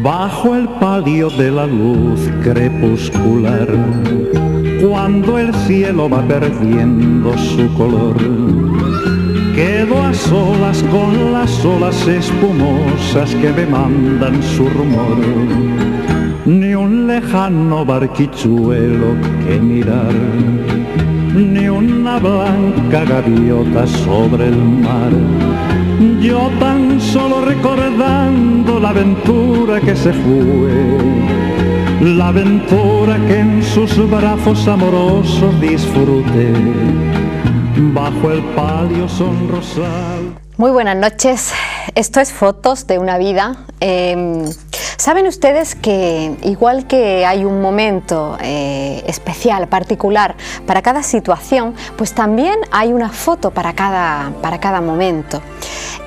Bajo el palio de la luz crepuscular, cuando el cielo va perdiendo su color, quedo a solas con las olas espumosas que me mandan su rumor. Ni un lejano barquichuelo que mirar, ni una blanca gaviota sobre el mar. Yo tan solo recordando la aventura que se fue, la aventura que en sus brazos amorosos disfruté, bajo el palio sonrosal. Muy buenas noches, esto es Fotos de una vida. Saben ustedes que igual que hay un momento especial, particular para cada situación, pues también hay una foto para cada momento.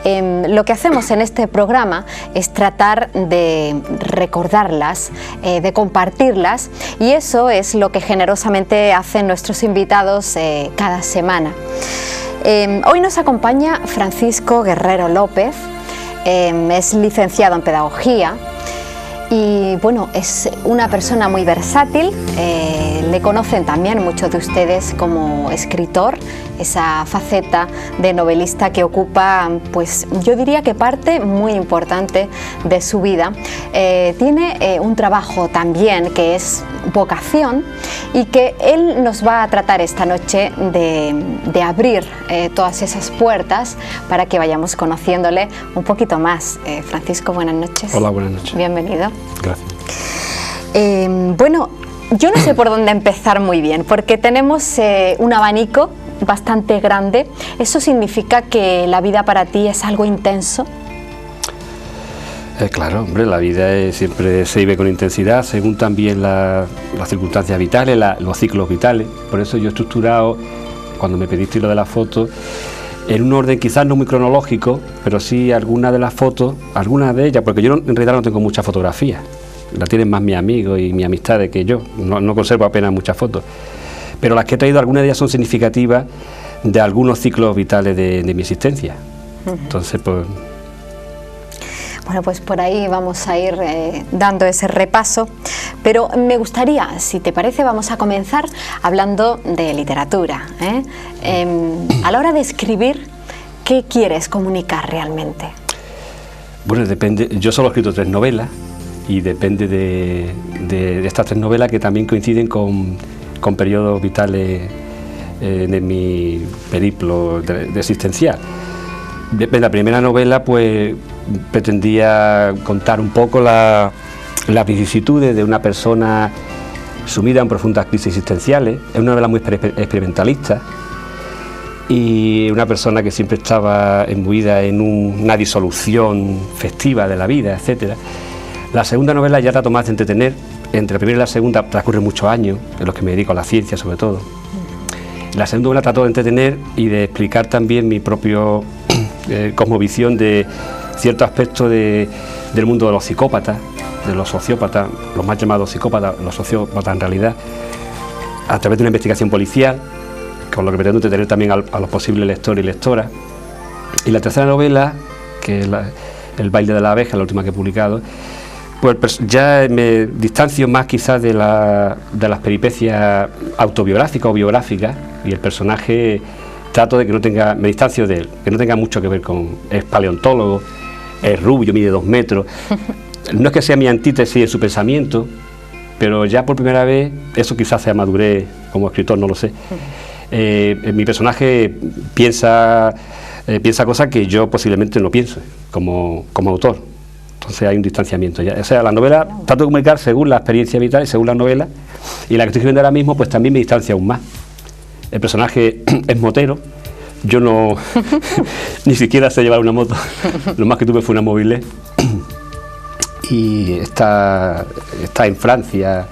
Lo que hacemos en este programa es tratar de recordarlas, de compartirlas, y eso es lo que generosamente hacen nuestros invitados cada semana. Hoy nos acompaña Francisco Guerrero López, es licenciado en Pedagogía y bueno, es una persona muy versátil. Le conocen también muchos de ustedes como escritor, esa faceta de novelista que ocupa, pues yo diría que parte muy importante de su vida. Tiene un trabajo también que es vocación y que él nos va a tratar esta noche de abrir todas esas puertas para que vayamos conociéndole un poquito más. Francisco, buenas noches. Hola, buenas noches. Bienvenido. Gracias. Bueno, yo no sé por dónde empezar muy bien, porque tenemos un abanico bastante grande. ¿Eso significa que la vida para ti es algo intenso? Claro, hombre, la vida siempre se vive con intensidad, según también las circunstancias vitales, los ciclos vitales. Por eso yo he estructurado, cuando me pediste lo de las fotos, en un orden quizás no muy cronológico, pero sí algunas de las fotos, algunas de ellas, porque yo en realidad no tengo muchas fotografías, la tienen más mis amigos y mis amistades que yo, no conservo apenas muchas fotos, pero las que he traído, algunas de ellas son significativas de algunos ciclos vitales de mi existencia. Entonces, pues... Bueno, pues por ahí vamos a ir dando ese repaso, pero me gustaría, si te parece, vamos a comenzar hablando de literatura. A la hora de escribir, ¿qué quieres comunicar realmente? Bueno, depende. Yo solo he escrito 3 novelas y depende de estas 3 novelas que también coinciden con periodos vitales de mi periplo de existencial. La primera novela, pues, pretendía contar un poco las vicisitudes de una persona sumida en profundas crisis existenciales. Es una novela muy experimentalista y una persona que siempre estaba imbuida en una disolución festiva de la vida, etcétera. La segunda novela ya trato más de entretener. Entre la primera y la segunda transcurren muchos años, en los que me dedico a la ciencia sobre todo. La segunda novela trato de entretener y de explicar también mi propio cosmovisión de cierto aspecto del mundo de los psicópatas, de los sociópatas, los más llamados psicópatas, los sociópatas en realidad, a través de una investigación policial, con lo que pretendo entretener también a los posibles lectores y lectoras. Y la tercera novela, que es El baile de la abeja, la última que he publicado, pues ya me distancio más quizás de las peripecias autobiográficas o biográficas, y el personaje trato de que no tenga, me distancio de él, que no tenga mucho que ver con, es paleontólogo, es rubio, mide 2 metros, no es que sea mi antítesis en su pensamiento, pero ya por primera vez, eso quizás sea madurez como escritor, no lo sé, mi personaje piensa cosas que yo posiblemente no pienso como autor. Entonces hay un distanciamiento ya. O sea, la novela trato de comunicar según la experiencia vital y según la novela, y la que estoy escribiendo ahora mismo pues también me distancia aún más. El personaje es motero, yo no ni siquiera sé llevar una moto, lo más que tuve fue una Mobile y está en Francia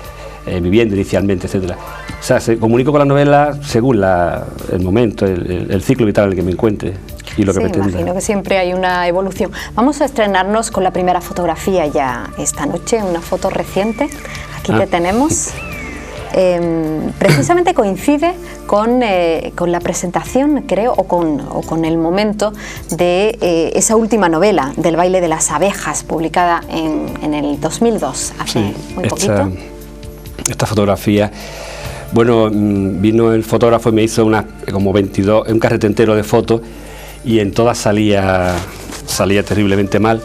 viviendo inicialmente, etcétera. O sea, se comunico con la novela según el momento, el ciclo vital en el que me encuentre y lo que pretenda. Imagino que siempre hay una evolución. Vamos a estrenarnos con la primera fotografía ya esta noche, una foto reciente. Aquí te tenemos. precisamente coincide con la presentación, creo, o con el momento de esa última novela, del baile de las abejas, publicada en el 2002, hace muy poquito. Esta fotografía, bueno, vino el fotógrafo y me hizo como 22, un carrete entero de fotos, y en todas salía terriblemente mal.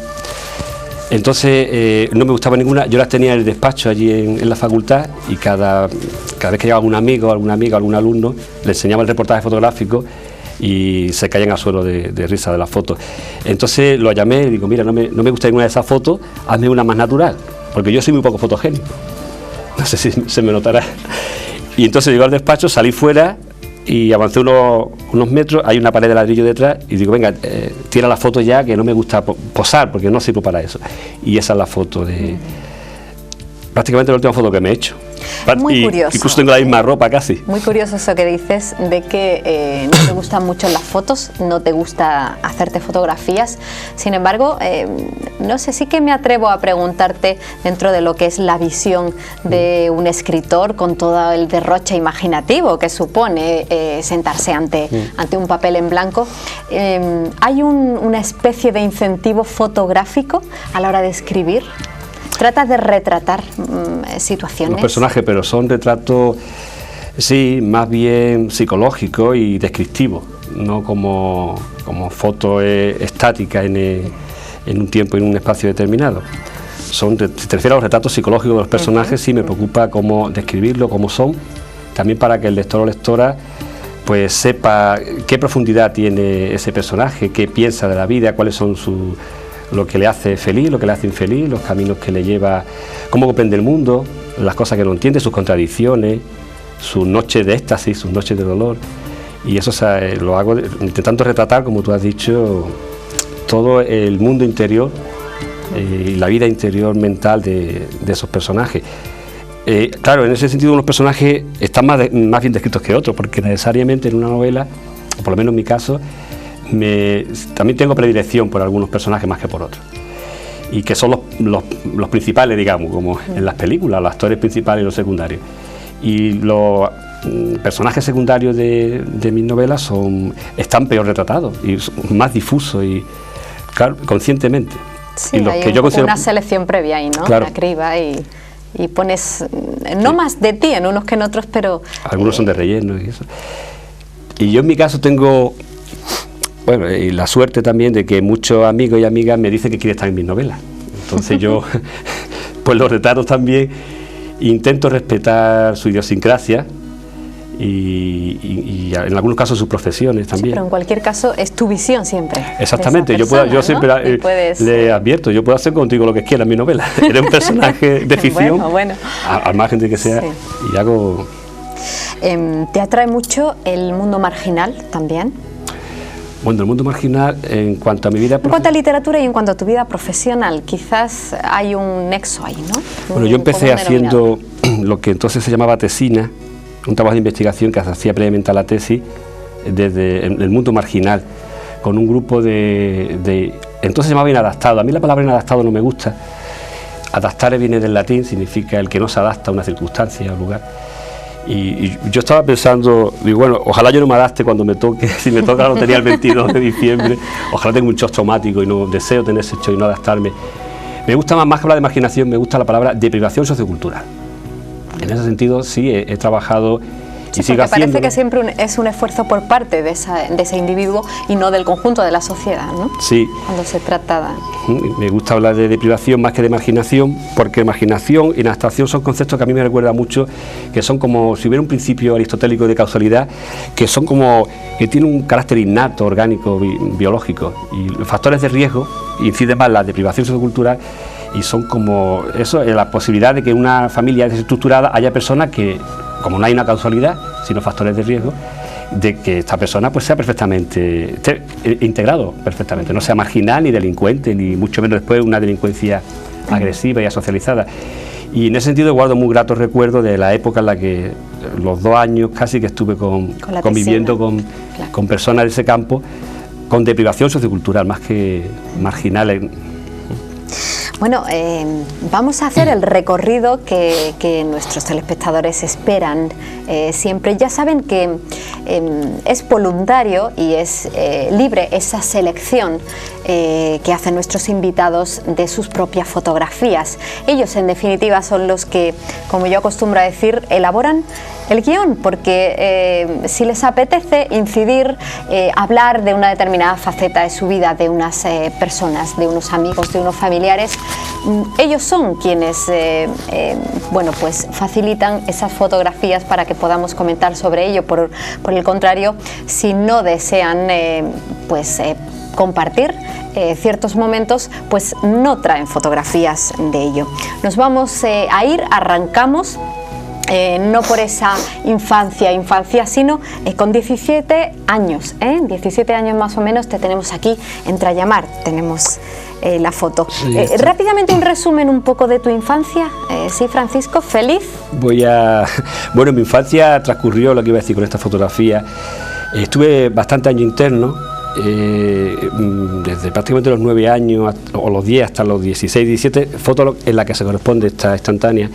Entonces no me gustaba ninguna. Yo las tenía en el despacho allí en la facultad, y cada vez que llegaba algún amigo, alguna amiga, algún alumno, le enseñaba el reportaje fotográfico y se caían al suelo de risa de las fotos. Entonces lo llamé y digo, mira, no me gusta ninguna de esas fotos, hazme una más natural, porque yo soy muy poco fotogénico. No sé si se me notará. Y entonces llego al despacho, salí fuera y avancé unos metros, hay una pared de ladrillo detrás, y digo, venga, tira la foto ya, que no me gusta posar, porque no sirvo para eso. Y esa es la foto prácticamente la última foto que me he hecho. Muy curioso. Incluso tengo la misma ropa casi. Muy curioso eso que dices de que no te gustan mucho las fotos, no te gusta hacerte fotografías. Sin embargo, no sé, sí que me atrevo a preguntarte, dentro de lo que es la visión de un escritor, con todo el derroche imaginativo que supone sentarse ante un papel en blanco, ¿hay una especie de incentivo fotográfico a la hora de escribir? ¿Tratas de retratar situaciones? Los personajes, pero son retratos, sí, más bien psicológicos y descriptivos, no como foto estática en un tiempo y en un espacio determinado. Si te refieres a los retratos psicológicos de los personajes, sí me preocupa cómo describirlo, cómo son, también para que el lector o lectora pues sepa qué profundidad tiene ese personaje, qué piensa de la vida, cuáles son lo que le hace feliz, lo que le hace infeliz, los caminos que le lleva, cómo comprende el mundo, las cosas que no entiende, sus contradicciones, sus noches de éxtasis, sus noches de dolor. Y eso lo hago intentando retratar, como tú has dicho, todo el mundo interior y la vida interior mental de esos personajes. Claro, en ese sentido unos personajes están más bien descritos que otros, porque necesariamente en una novela, o por lo menos en mi caso, también tengo predilección por algunos personajes más que por otros, y que son los principales, digamos, como en las películas, los actores principales y los secundarios. Y los personajes secundarios de mis novelas están peor retratados y son más difusos, y claro, conscientemente. Sí, y los hay que yo considero, una selección previa ahí, ¿no? Claro. La criba y pones no más de ti en unos que en otros, pero algunos son de relleno y eso. Y yo en mi caso tengo, bueno, y la suerte también de que muchos amigos y amigas me dicen que quieren estar en mis novelas. Entonces yo, pues los retrato también, intento respetar su idiosincrasia y en algunos casos sus profesiones también. Sí, pero en cualquier caso es tu visión siempre. Exactamente, persona, yo siempre le advierto, yo puedo hacer contigo lo que quiera en mi novela. Eres un personaje de ficción, bueno. Al margen de que sea, sí. Y hago... ¿Te atrae mucho el mundo marginal también? Bueno, el mundo marginal, en cuanto a mi vida... En cuanto a literatura y en cuanto a tu vida profesional, quizás hay un nexo ahí, ¿no? Bueno, yo empecé haciendo lo que entonces se llamaba tesina, un trabajo de investigación que se hacía previamente a la tesis, desde el mundo marginal, con un grupo entonces se llamaba inadaptado. A mí la palabra inadaptado no me gusta. Adaptare viene del latín, significa el que no se adapta a una circunstancia o lugar. Y yo estaba pensando, digo, bueno, ojalá yo no me adapte cuando me toque, si me toca lo tenía el 22 de diciembre, ojalá tenga un shock traumático y no deseo tener ese shock y no adaptarme. Me gusta más que hablar de marginación, me gusta la palabra deprivación sociocultural. En ese sentido sí he trabajado y sigo haciendo. Parece que siempre es un esfuerzo por parte de ese individuo y no del conjunto de la sociedad, ¿no? Sí. Cuando se trata Me gusta hablar de deprivación más que de marginación, porque marginación y inadaptación son conceptos que a mí me recuerdan mucho, que son como si hubiera un principio aristotélico de causalidad, que son como que tiene un carácter innato, orgánico, biológico, y los factores de riesgo inciden más en la deprivación sociocultural. Y son como eso, la posibilidad de que una familia desestructurada haya personas que, como no hay una causalidad, sino factores de riesgo, de que esta persona pues sea perfectamente, esté integrado perfectamente, no sea marginal ni delincuente, ni mucho menos después una delincuencia agresiva y asocializada. Y en ese sentido guardo muy gratos recuerdos de la época en la que, los 2 años casi que estuve conviviendo con personas de ese campo, con deprivación sociocultural, más que marginales. Bueno, vamos a hacer el recorrido que nuestros telespectadores esperan siempre. Ya saben que es voluntario y es libre esa selección que hacen nuestros invitados de sus propias fotografías. Ellos, en definitiva, son los que, como yo acostumbro a decir, elaboran el guión, porque si les apetece incidir, hablar de una determinada faceta de su vida, de unas personas, de unos amigos, de unos familiares, ellos son quienes bueno, pues facilitan esas fotografías para que podamos comentar sobre ello. Por el contrario, si no desean compartir ciertos momentos, pues no traen fotografías de ello. Nos vamos a ir, arrancamos. No por esa infancia, sino con 17 años, 17 años más o menos te tenemos aquí en Trayamar, tenemos la foto. Sí, rápidamente un resumen un poco de tu infancia, ¿sí, Francisco? ¿Feliz? Bueno, mi infancia transcurrió, lo que iba a decir con esta fotografía, estuve bastante años interno, desde prácticamente los 9 años o los 10 hasta los 16, 17, foto en la que se corresponde esta instantánea.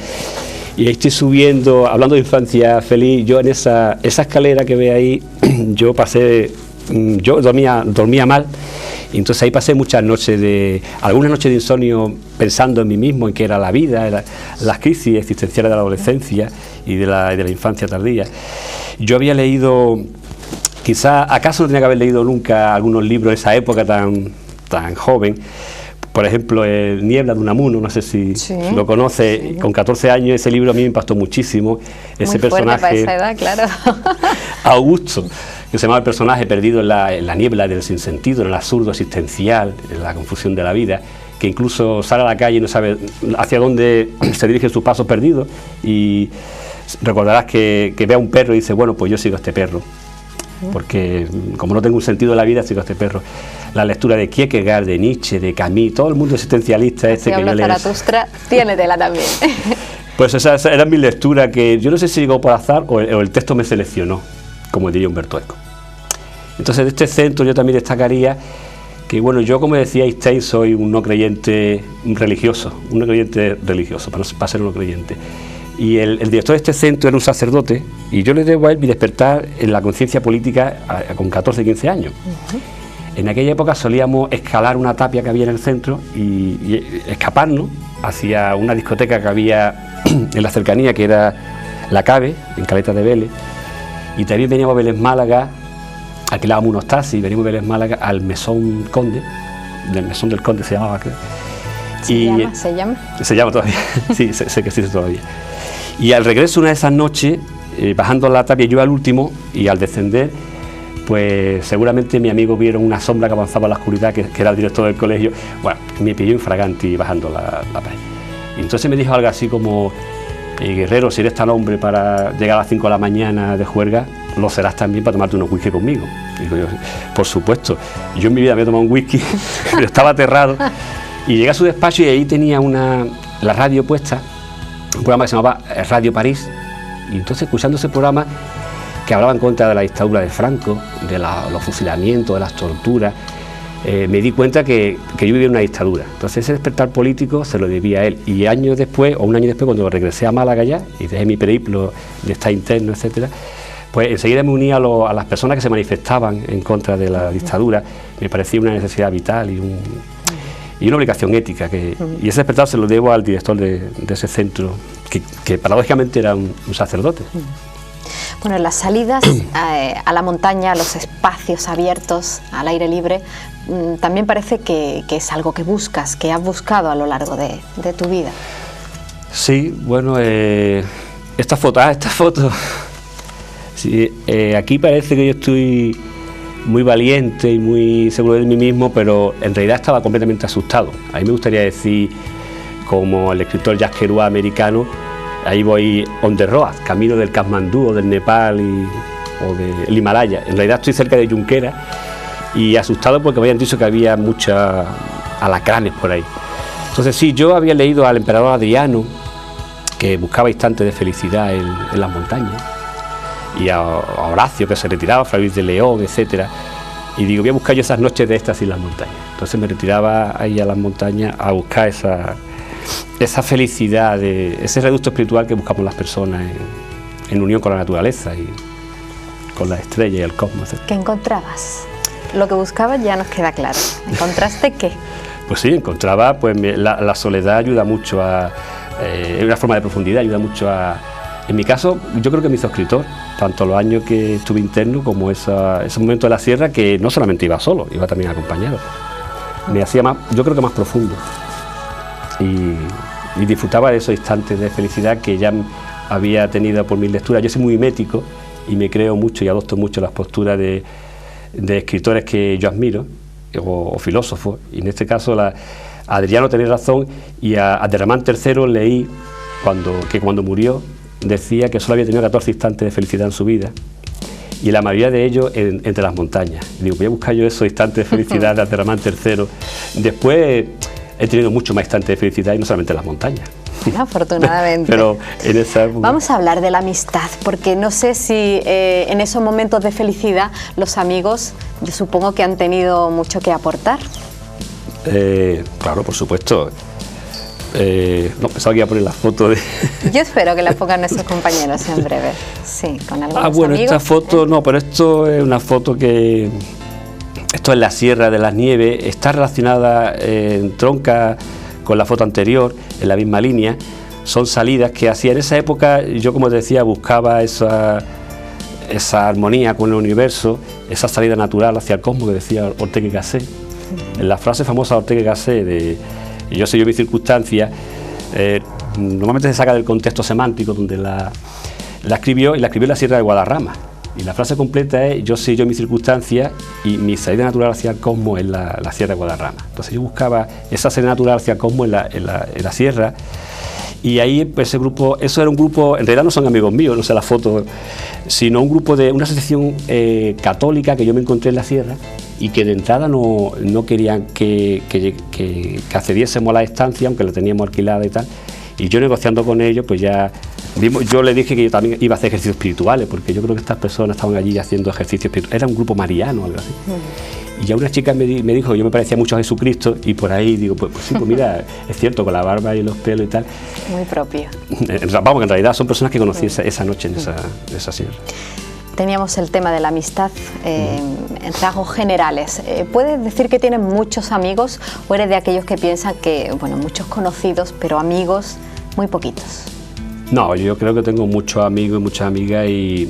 Y ahí estoy subiendo, hablando de infancia feliz, yo en esa escalera que ve ahí, yo dormía mal, y entonces ahí pasé muchas noches algunas noches de insomnio pensando en mí mismo, en qué era la vida, las crisis existenciales de la adolescencia y de la infancia tardía. Yo había leído, acaso no tenía que haber leído nunca algunos libros de esa época tan joven. Por ejemplo, Niebla de Unamuno, no sé si lo conoce, sí. Con 14 años ese libro a mí me impactó muchísimo. Ese personaje, para esa edad, claro. Augusto, que se llama el personaje perdido en la niebla del sinsentido, en el absurdo existencial, en la confusión de la vida, que incluso sale a la calle y no sabe hacia dónde se dirigen sus pasos perdidos, y recordarás que ve a un perro y dice, bueno, pues yo sigo a este perro, porque como no tengo un sentido de la vida, sigo a este perro. La lectura de Kierkegaard, de Nietzsche, de Camus, todo el mundo existencialista que yo leo. Zaratustra tiene tela también. Pues esa era mi lectura, que yo no sé si llegó por azar o el texto me seleccionó, como diría Humberto Eco. Entonces, de este centro yo también destacaría que, bueno, yo, como decía Einstein, soy un no creyente religioso, para ser un no creyente. Y el director de este centro era un sacerdote, y yo le debo a él mi despertar en la conciencia política con 14, 15 años. En aquella época solíamos escalar una tapia que había en el centro y escaparnos hacia una discoteca que había en la cercanía, que era La Cave, en Caleta de Vélez, y también veníamos a Vélez Málaga, alquilábamos unos taxis, veníamos a Vélez Málaga al Mesón Conde, del Mesón del Conde se llamaba, creo. ¿Se llama? Se llama todavía, sí, sé que existe todavía. Y al regreso, una de esas noches, bajando la tapia, yo al último, y al descender, pues seguramente mis amigos vieron una sombra que avanzaba en la oscuridad, que era el director del colegio. Bueno, me pilló infraganti bajando la pared. Y entonces me dijo algo así como, guerrero, si eres tan hombre para llegar a las 5 de la mañana de juerga, lo serás también para tomarte unos whisky conmigo. Y digo yo, por supuesto. Yo en mi vida había tomado un whisky, pero estaba aterrado. Y llegué a su despacho y ahí tenía la radio puesta, un programa que se llamaba Radio París. Y entonces, escuchando ese programa, que hablaba en contra de la dictadura de Franco, de los fusilamientos, de las torturas, me di cuenta que yo vivía en una dictadura. Entonces ese despertar político se lo debía a él. Y años después, o un año después, cuando regresé a Málaga ya, y dejé mi periplo de estar interno, etcétera, pues enseguida me uní a las personas que se manifestaban en contra de la dictadura. Me parecía una necesidad vital y una obligación ética. Y ese despertar se lo debo al director de ese centro, que paradójicamente era un sacerdote. Bueno, las salidas a la montaña, a los espacios abiertos, al aire libre, también parece que es algo que buscas, que has buscado a lo largo de tu vida. Sí, bueno, esta foto, sí, aquí parece que yo estoy muy valiente y muy seguro de mí mismo, pero en realidad estaba completamente asustado. A mí me gustaría decir, como el escritor Jack Kerouac americano, ahí voy on the road, camino del Katmandú o del Nepal o del Himalaya. En realidad estoy cerca de Junquera y asustado porque me habían dicho que había muchos alacranes por ahí. Entonces sí, yo había leído al emperador Adriano, que buscaba instantes de felicidad en las montañas, y a Horacio, que se retiraba, a Fray Luis de León, etcétera. Y digo, voy a buscar yo esas noches de éxtasis en las montañas. Entonces me retiraba ahí a las montañas a buscar esa felicidad, ese reducto espiritual que buscamos las personas en unión con la naturaleza y con las estrellas y el cosmos, etc. ¿Qué encontrabas? Lo que buscabas ya nos queda claro. ¿Encontraste qué? Pues sí, encontraba, pues la soledad ayuda mucho es una forma de profundidad, ayuda mucho en mi caso, yo creo que me hizo escritor, tanto los años que estuve interno como ese momento de la sierra, que no solamente iba solo, iba también acompañado. Me hacía más, yo creo que más profundo. Y disfrutaba de esos instantes de felicidad que ya había tenido por mis lecturas. Yo soy muy mimético y me creo mucho y adopto mucho las posturas de escritores que yo admiro, o filósofos, y en este caso Adriano tenía razón, y a Abderramán III leí que cuando murió decía que solo había tenido 14 instantes de felicidad en su vida, y la mayoría de ellos entre las montañas. Y digo, voy a buscar yo esos instantes de felicidad de Abderramán III. Después he tenido mucho más instantes de felicidad y no solamente en las montañas. Bueno, afortunadamente. Pero en esa época... Vamos a hablar de la amistad, porque no sé si en esos momentos de felicidad los amigos, yo supongo que han tenido mucho que aportar. Claro, por supuesto. No, pensaba que iba a poner la foto de... Yo espero que la pongan nuestros compañeros en breve. Sí, con algunos bueno, amigos. esta foto, no, pero esto es una foto que... Esto es la Sierra de las Nieves, está relacionada en tronca con la foto anterior, en la misma línea. Son salidas que hacía en esa época, yo como te decía, buscaba esa armonía con el universo, esa salida natural hacia el cosmos que decía Ortega y Gasset. En la frase famosa de Ortega y Gasset de yo sé yo mi circunstancia, normalmente se saca del contexto semántico donde la escribió, y la escribió en la Sierra de Guadarrama. Y la frase completa es yo sé yo mi circunstancia y mi salida natural hacia el cosmos en la Sierra de Guadarrama. Entonces yo buscaba esa salida natural hacia el cosmos en la sierra, y ahí pues, ese grupo, eso era un grupo, en realidad no son amigos míos, no sé la foto, sino un grupo de una asociación católica que yo me encontré en la sierra y que de entrada no querían que accediésemos a la estancia, aunque la teníamos alquilada y tal. Y yo negociando con ellos, pues ya yo le dije que yo también iba a hacer ejercicios espirituales, porque yo creo que estas personas estaban allí haciendo ejercicios espirituales. Era un grupo mariano o algo así. Y ya una chica me dijo, yo me parecía mucho a Jesucristo, y por ahí digo, pues sí, pues mira, es cierto, con la barba y los pelos y tal. Muy propio. Vamos, que en realidad son personas que conocí esa noche en esa sierra. Teníamos el tema de la amistad en rasgos generales. ¿Puedes decir que tienes muchos amigos o eres de aquellos que piensan que, bueno, muchos conocidos, pero amigos muy poquitos? No, yo creo que tengo muchos amigos y muchas amigas y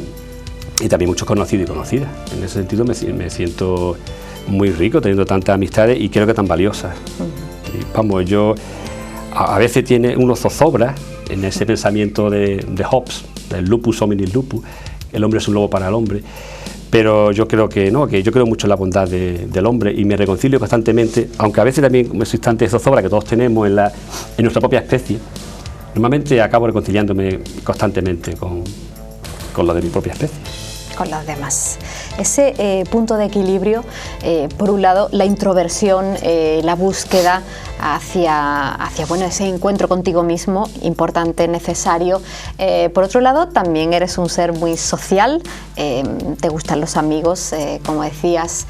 también muchos conocidos y conocidas. En ese sentido me siento muy rico teniendo tantas amistades y creo que tan valiosas. Y, vamos, yo a veces tiene uno zozobra en ese pensamiento de Hobbes, del lupus hominis lupus, el hombre es un lobo para el hombre, pero yo creo que no, que yo creo mucho en la bondad del hombre y me reconcilio constantemente, aunque a veces también como ese instante de zozobra que todos tenemos en nuestra propia especie. Normalmente acabo reconciliándome constantemente con lo de mi propia especie. Con los demás. Ese punto de equilibrio, por un lado, la introversión, la búsqueda hacia bueno, ese encuentro contigo mismo, importante, necesario. Por otro lado, también eres un ser muy social, te gustan los amigos, como decías.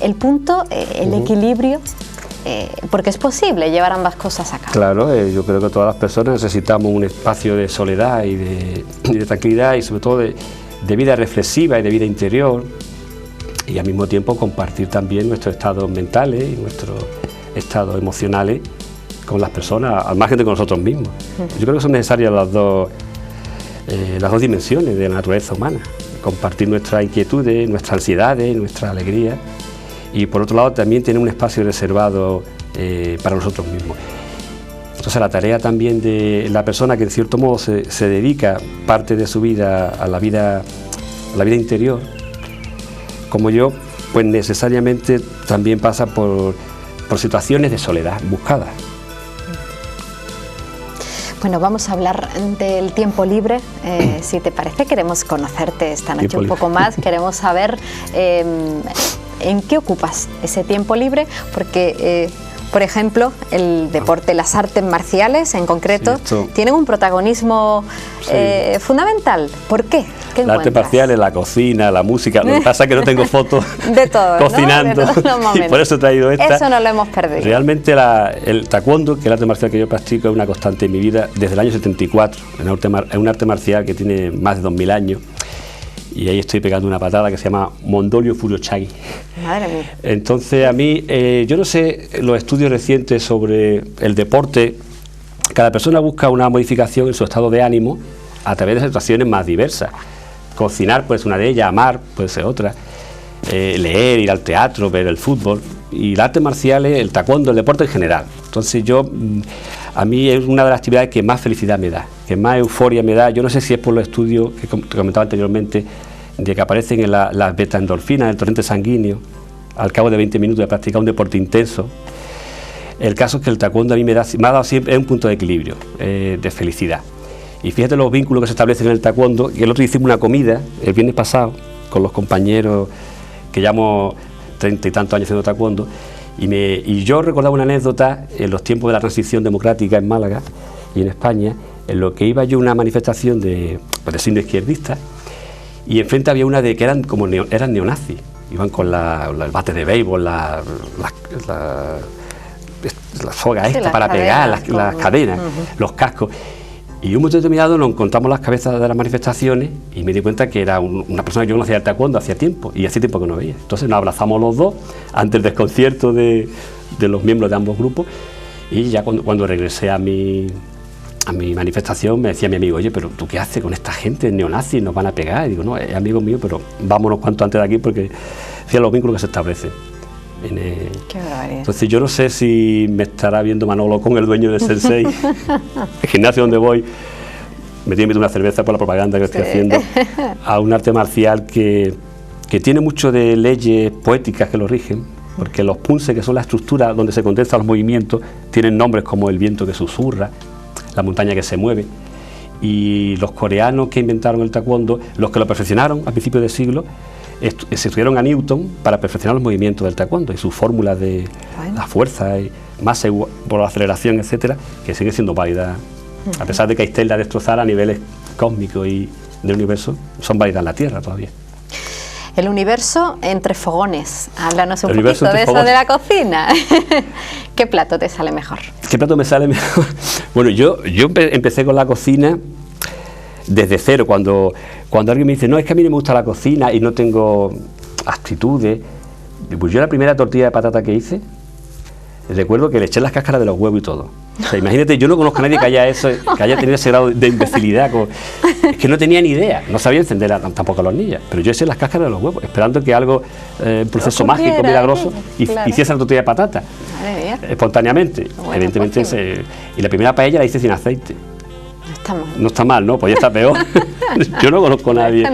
El punto, el equilibrio, porque es posible llevar ambas cosas a cabo. Claro, yo creo que todas las personas necesitamos un espacio de soledad y de tranquilidad y sobre todo de vida reflexiva y de vida interior, y al mismo tiempo compartir también nuestros estados mentales y nuestros estados emocionales con las personas, al margen de con nosotros mismos. Yo creo que son necesarias las dos dimensiones de la naturaleza humana, compartir nuestras inquietudes, nuestras ansiedades, nuestra alegría, y por otro lado también tener un espacio reservado para nosotros mismos. Entonces la tarea también de la persona que en cierto modo se dedica parte de su vida a la vida interior, como yo, pues necesariamente también pasa por situaciones de soledad buscadas. Bueno, vamos a hablar del tiempo libre. Si te parece, queremos conocerte esta noche un poco más, queremos saber en qué ocupas ese tiempo libre, porque Por ejemplo, el deporte, las artes marciales en concreto, tienen un protagonismo fundamental. ¿Por qué? ¿Qué las artes marciales, la cocina, la música. Lo que pasa es que no tengo fotos de todo, cocinando, ¿no? De todos los momentos. Y por eso he traído esta. Eso no lo hemos perdido. Realmente el taekwondo, que es el arte marcial que yo practico, es una constante en mi vida desde el año 74. Es un arte marcial que tiene más de 2000 años. Y ahí estoy pegando una patada que se llama Mondolyo Furuchagi. Madre mía. Entonces a mí, yo no sé, los estudios recientes sobre el deporte, cada persona busca una modificación en su estado de ánimo a través de situaciones más diversas. Cocinar puede ser una de ellas, amar puede ser otra, leer, ir al teatro, ver el fútbol. Y el arte marcial es el taekwondo, el deporte en general. Entonces a mí es una de las actividades que más felicidad me da, que más euforia me da. Yo no sé si es por los estudios que te comentaba anteriormente, de que aparecen en las beta-endorfinas, el torrente sanguíneo, al cabo de 20 minutos de practicar un deporte intenso. El caso es que el taekwondo a mí me ha dado siempre un punto de equilibrio, de felicidad. Y fíjate los vínculos que se establecen en el taekwondo. Y el otro día hicimos una comida, el viernes pasado, con los compañeros que llevamos 30 y tantos años haciendo taekwondo, y yo recordaba una anécdota en los tiempos de la transición democrática en Málaga y en España, en lo que iba yo a una manifestación de signo izquierdista, y enfrente había una de que eran neonazis, iban con el bate de béisbol, la soga esta para pegar, las cadenas, los cascos. Y un momento determinado nos encontramos las cabezas de las manifestaciones y me di cuenta que era una persona que yo conocía el taekwondo hacía tiempo, y hacía tiempo que no veía. Entonces nos abrazamos los dos ante el desconcierto de los miembros de ambos grupos, y ya cuando regresé a mi manifestación me decía mi amigo: oye, pero ¿tú qué haces con esta gente neonazis? Nos van a pegar. Y digo: no, es amigo mío, pero vámonos cuanto antes de aquí, porque fíjate los vínculos que se establecen. Qué barbaridad. Entonces yo no sé si me estará viendo Manolo con el dueño de Sensei, el gimnasio donde voy, me tiene que invitar una cerveza por la propaganda que estoy haciendo, a un arte marcial que tiene mucho de leyes poéticas que lo rigen, porque los punse, que son la estructura donde se condensan los movimientos, tienen nombres como el viento que susurra, la montaña que se mueve. Y los coreanos que inventaron el taekwondo, los que lo perfeccionaron a principios de siglo, se estudiaron a Newton para perfeccionar los movimientos del taekwondo y sus fórmulas de la fuerza y masa por la aceleración, etcétera, que sigue siendo válida, a pesar de que Einstein la destrozara a niveles cósmicos y del universo, son válidas en la Tierra todavía. El universo entre fogones. Háblanos un poquito de eso de la cocina. ¿Qué plato te sale mejor? ¿Qué plato me sale mejor? Bueno, yo empecé con la cocina desde cero. Cuando alguien me dice: no, es que a mí no me gusta la cocina y no tengo aptitudes, pues yo la primera tortilla de patata que hice, recuerdo que le eché las cáscaras de los huevos y todo. O sea, imagínate, yo no conozco a nadie que haya tenido ese grado de imbecilidad, es que no tenía ni idea, no sabía encender tampoco las hornillas, pero yo eché las cáscaras de los huevos, esperando que algo, un proceso mágico, milagroso, hiciese la tortilla de patata, espontáneamente. Bueno, evidentemente, pues y la primera paella la hice sin aceite. No está mal, ¿no? Podría estar peor. Yo no conozco a nadie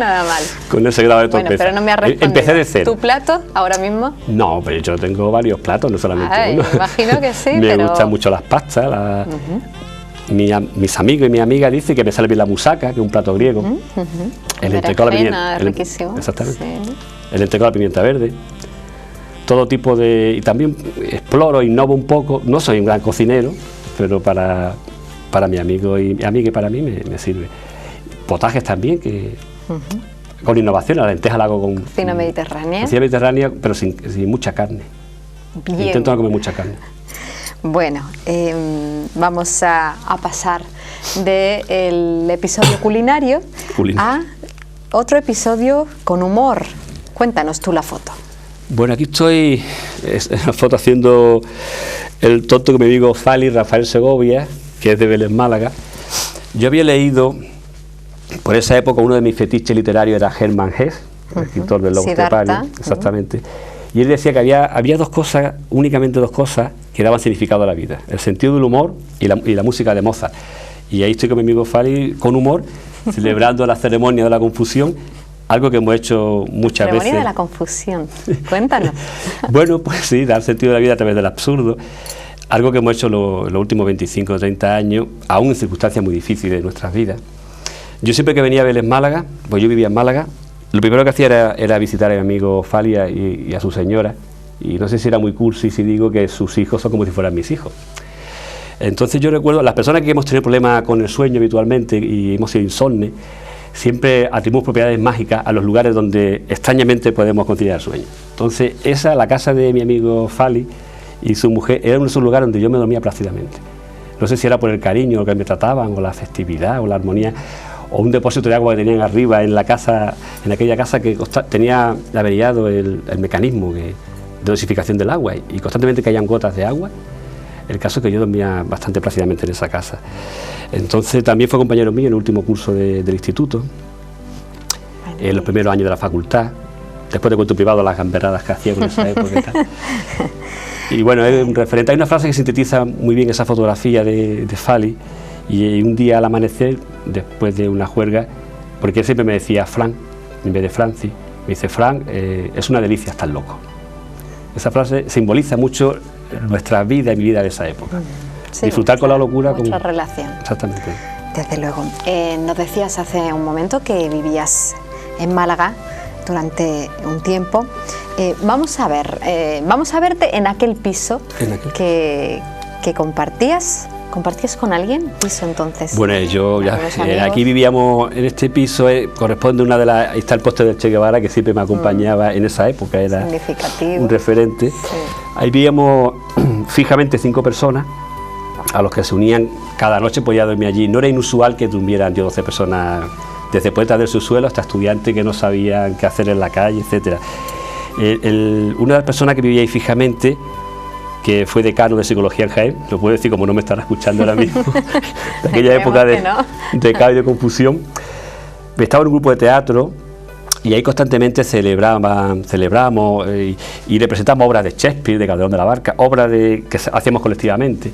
con ese grado de torpeza. Bueno, pero no me has respondido. Empecé de cero. ¿Tu plato ahora mismo? No, pero yo tengo varios platos, no solamente uno. Imagino que sí, me gustan mucho las pastas. Mis amigos y mi amiga dicen que me sale bien la musaca, que es un plato griego. El entrecot a la pimienta. Exactamente. Sí. El entrecot a la pimienta verde. Todo tipo de... Y también exploro, innovo un poco. No soy un gran cocinero, pero para mi amigo y mi amiga, y para mí me sirve. Potajes también, que con innovación. La lenteja la hago con cocina mediterránea. Cocina mediterránea, pero sin mucha carne. Bien. Intento no comer mucha carne. Bueno, vamos a pasar del episodio culinario a otro episodio con humor. Cuéntanos tú la foto. Bueno, aquí estoy en la foto haciendo el tonto que me digo Fali, Rafael Segovia, que es de Vélez, Málaga. Yo había leído, por esa época, uno de mis fetiches literarios era Hermann Hesse, el escritor del Lobo Estepario, exactamente. Y él decía que había dos cosas, únicamente dos cosas, que daban significado a la vida: el sentido del humor y la música de Mozart. Y ahí estoy con mi amigo Fali, con humor, celebrando la ceremonia de la confusión, algo que hemos hecho muchas veces. Ceremonia de la confusión, cuéntanos. Bueno, pues sí, dar sentido a la vida a través del absurdo. Algo que hemos hecho los últimos 25 o 30 años, aún en circunstancias muy difíciles de nuestras vidas. Yo siempre que venía a Vélez, Málaga, pues yo vivía en Málaga, lo primero que hacía era visitar a mi amigo Falia y a su señora, y no sé si era muy cursi si digo que sus hijos son como si fueran mis hijos. Entonces yo recuerdo, las personas que hemos tenido problemas con el sueño habitualmente y hemos sido insomnes, siempre atribuimos propiedades mágicas a los lugares donde extrañamente podemos conciliar el sueño. Entonces la casa de mi amigo Fali y su mujer, era uno de esos lugares donde yo me dormía plácidamente. No sé si era por el cariño, lo que me trataban, o la festividad, o la armonía, o un depósito de agua que tenían arriba en la casa, en aquella casa que tenía averiado el mecanismo de dosificación del agua, y constantemente caían gotas de agua. El caso es que yo dormía bastante plácidamente en esa casa. Entonces también fue compañero mío en el último curso del instituto, en los primeros años de la facultad. Después te cuento privado las gamberadas que hacía con esa época y tal. Y bueno, es un referente. Hay una frase que sintetiza muy bien esa fotografía de Fali, y un día al amanecer, después de una juerga, porque él siempre me decía Fran, en vez de Francis, me dice Fran, es una delicia estar loco. Esa frase simboliza mucho nuestra vida y mi vida de esa época. Sí, disfrutar con la locura. Mucha relación. Exactamente. Desde luego. Nos decías hace un momento que vivías en Málaga durante un tiempo. Vamos a verte en aquel piso que compartías. ¿Compartías con alguien piso entonces? Bueno, yo ya aquí vivíamos en este piso, corresponde a una de las... Ahí está el póster del Che Guevara, que siempre me acompañaba en esa época, era un referente. Sí. Ahí vivíamos fijamente 5 personas, a los que se unían cada noche, podía dormir allí. No era inusual que durmieran 12 personas, desde poetas del subsuelo hasta estudiantes que no sabían qué hacer en la calle, etcétera. Una de las personas que vivía ahí fijamente, que fue decano de psicología en Jaén, lo puedo decir como no me estará escuchando ahora mismo, de aquella época de caos y de confusión, estaba en un grupo de teatro y ahí constantemente celebramos y representamos obras de Shakespeare, de Calderón de la Barca, obras que hacíamos colectivamente.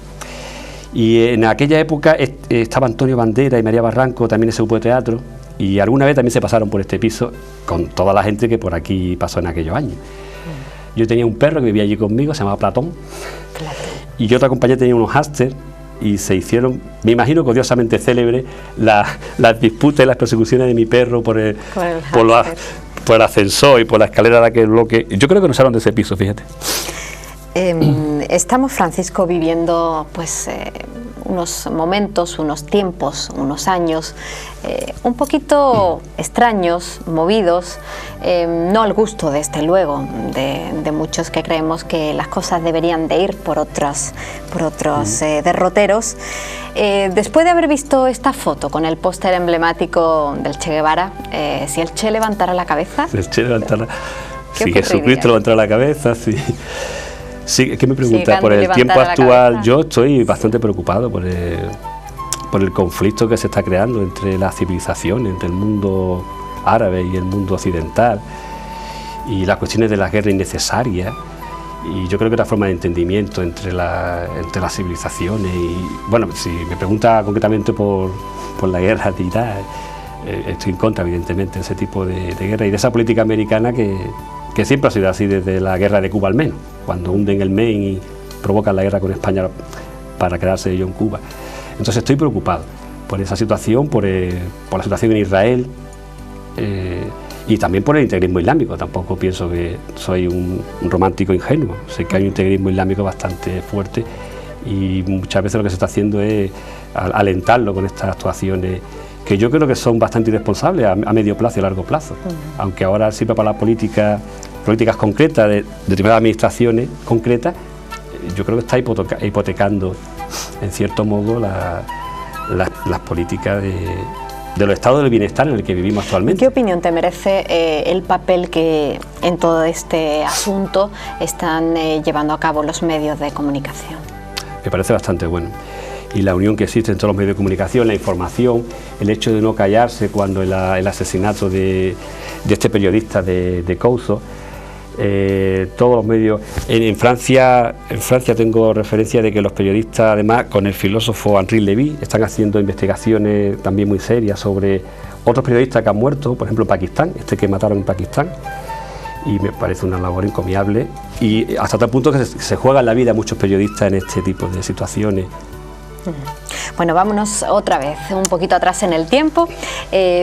Y en aquella época estaba Antonio Bandera y María Barranco también en ese grupo de teatro, y alguna vez también se pasaron por este piso con toda la gente que por aquí pasó en aquellos años. Yo tenía un perro que vivía allí conmigo, se llamaba Platón, y yo otra compañera tenía unos hámster, y se hicieron, me imagino que odiosamente célebres, las disputas y las persecuciones de mi perro por el ascensor y por la escalera de aquel bloque. Yo creo que nos salieron de ese piso, fíjate. Estamos, Francisco, viviendo pues unos momentos, unos tiempos, unos años un poquito extraños, movidos, no al gusto, desde luego, de muchos que creemos que las cosas deberían de ir por otros derroteros. Después de haber visto esta foto con el póster emblemático del Che Guevara, si el Che levantara la cabeza... El Che levantara... Si Jesucristo levantara la cabeza, sí. Sí, ¿qué me pregunta? Por el tiempo actual, yo estoy bastante preocupado por el conflicto que se está creando entre las civilizaciones, entre el mundo árabe y el mundo occidental, y las cuestiones de la guerra innecesaria. Y yo creo que la forma de entendimiento entre las civilizaciones. Y bueno, si me pregunta concretamente por la guerra de Irak, estoy en contra, evidentemente, de ese tipo de guerra y de esa política americana que siempre ha sido así desde la guerra de Cuba al menos, cuando hunden el Maine y provocan la guerra con España para quedarse ellos en Cuba. Entonces estoy preocupado por esa situación, por la situación en Israel y también por el integrismo islámico. Tampoco pienso que soy un romántico ingenuo, sé que hay un integrismo islámico bastante fuerte y muchas veces lo que se está haciendo es alentarlo con estas actuaciones que yo creo que son bastante irresponsables a medio plazo y a largo plazo, aunque ahora sirva para la políticas concretas de determinadas administraciones concretas. Yo creo que está hipotecando en cierto modo las políticas de los estados del bienestar en el que vivimos actualmente. ¿Qué opinión te merece el papel que en todo este asunto están llevando a cabo los medios de comunicación? Me parece bastante bueno. Y la unión que existe entre los medios de comunicación, la información, el hecho de no callarse cuando el asesinato de este periodista de Couso, todos los medios. En Francia tengo referencia de que los periodistas, además, con el filósofo Henri Levy, están haciendo investigaciones también muy serias sobre otros periodistas que han muerto, por ejemplo en Pakistán, que mataron en Pakistán, y me parece una labor encomiable, y hasta tal punto que se juegan la vida muchos periodistas en este tipo de situaciones. Bueno, vámonos otra vez, un poquito atrás en el tiempo,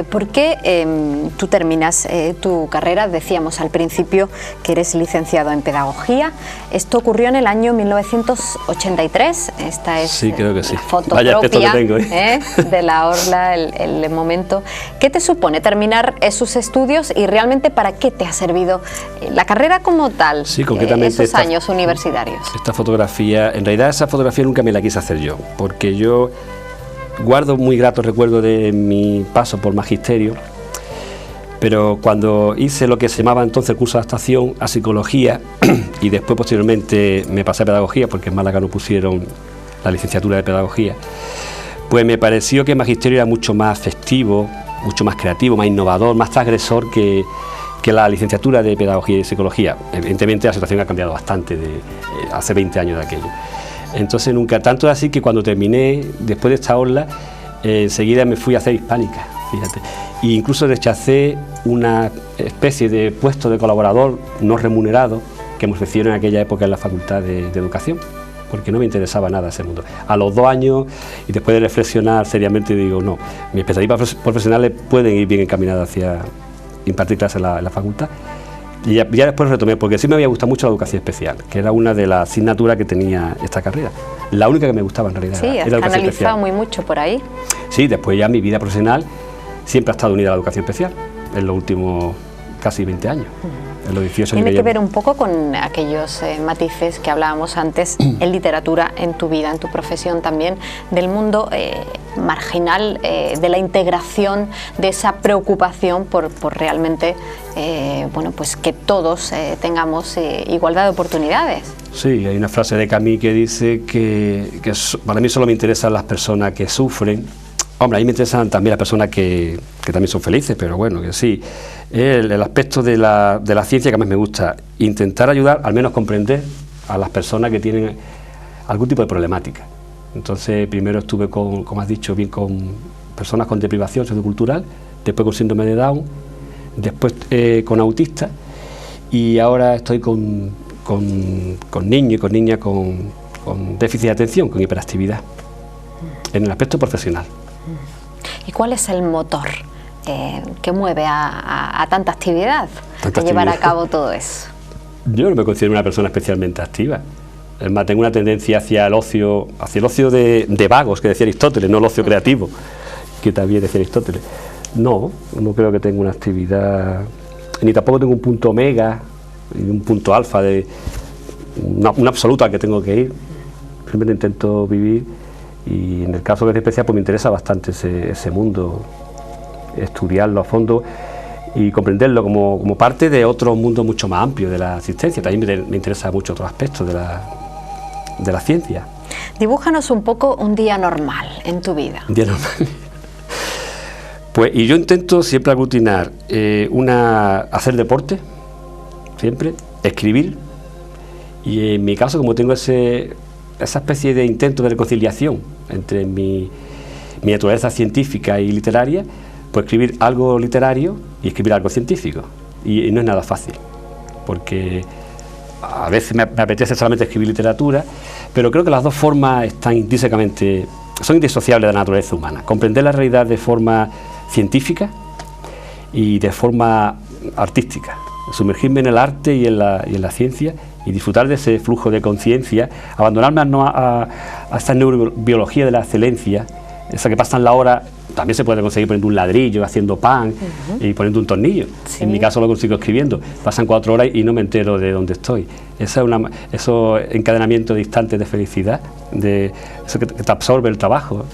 porque tú terminas tu carrera, decíamos al principio que eres licenciado en Pedagogía. Esto ocurrió en el año 1983, esta es sí, creo que sí. la foto Vaya propia que tengo, de la Orla, el momento. ¿Qué te supone terminar esos estudios y realmente para qué te ha servido la carrera como tal, sí, concretamente esos años universitarios? Esta fotografía, en realidad esa fotografía nunca me la quise hacer yo, porque yo guardo muy gratos recuerdos de mi paso por magisterio, pero cuando hice lo que se llamaba entonces el curso de adaptación a psicología y después posteriormente me pasé a pedagogía, porque en Málaga no pusieron la licenciatura de pedagogía, pues me pareció que magisterio era mucho más festivo, mucho más creativo, más innovador, más transgresor que la licenciatura de pedagogía y psicología. Evidentemente la situación ha cambiado bastante de hace 20 años de aquello. Entonces nunca, tanto así que cuando terminé, después de esta orla, enseguida me fui a hacer hispánica, fíjate. E incluso rechacé una especie de puesto de colaborador no remunerado que me ofrecieron en aquella época en la Facultad de Educación, porque no me interesaba nada ese mundo. A los 2 años, y después de reflexionar seriamente, digo, no, mis expectativas profesionales pueden ir bien encaminadas hacia impartir clases en la facultad. Y ya después retomé, porque sí me había gustado mucho la educación especial, que era una de las asignaturas que tenía esta carrera. La única que me gustaba en realidad. Sí, era has la educación analizado especial. muy mucho por ahí. Sí, después ya mi vida profesional siempre ha estado unida a la educación especial, en los últimos casi 20 años. En los 18 Tiene años que ver un poco con aquellos matices que hablábamos antes en literatura, en tu vida, en tu profesión también, del mundo marginal, de la integración, de esa preocupación por realmente bueno, pues que todos tengamos igualdad de oportunidades. Sí, hay una frase de Camus que dice que para mí solo me interesan las personas que sufren. Hombre, a mí me interesan también las personas que también son felices, pero bueno, que sí. El aspecto de la ciencia que más me gusta, intentar ayudar, al menos comprender a las personas que tienen algún tipo de problemática. Entonces, primero estuve con, como has dicho, bien con personas con deprivación sociocultural, después con síndrome de Down, después con autistas, y ahora estoy con niños y con niñas con déficit de atención, con hiperactividad, en el aspecto profesional. ¿Y cuál es el motor que mueve a tanta actividad, a llevar a cabo todo eso? Yo no me considero una persona especialmente activa. Es más, tengo una tendencia hacia el ocio de vagos, que decía Aristóteles, no el ocio creativo, que también decía Aristóteles. No creo que tenga una actividad, ni tampoco tengo un punto omega, ni un punto alfa, de una absoluta al que tengo que ir. Simplemente intento vivir. Y en el caso que es especial, pues me interesa bastante ese mundo, estudiarlo a fondo y comprenderlo como parte de otro mundo mucho más amplio de la asistencia. También me interesa mucho otros aspectos de la ciencia. Dibújanos un poco un día normal en tu vida. Un día normal. Pues, y yo intento siempre aglutinar hacer deporte, siempre, escribir, y en mi caso, como tengo esa especie de intento de reconciliación entre mi naturaleza científica y literaria, pues escribir algo literario y escribir algo científico. Y no es nada fácil, porque a veces me apetece solamente escribir literatura, pero creo que las dos formas son indisociables de la naturaleza humana. Comprender la realidad de forma científica y de forma artística. Sumergirme en el arte y en la ciencia y disfrutar de ese flujo de conciencia, abandonarme a esta neurobiología de la excelencia, esa que pasan la hora, también se puede conseguir poniendo un ladrillo, haciendo pan y poniendo un tornillo. Sí. En mi caso lo consigo escribiendo. Pasan 4 horas y no me entero de dónde estoy. Eso encadenamiento de instantes de felicidad, de eso que te absorbe el trabajo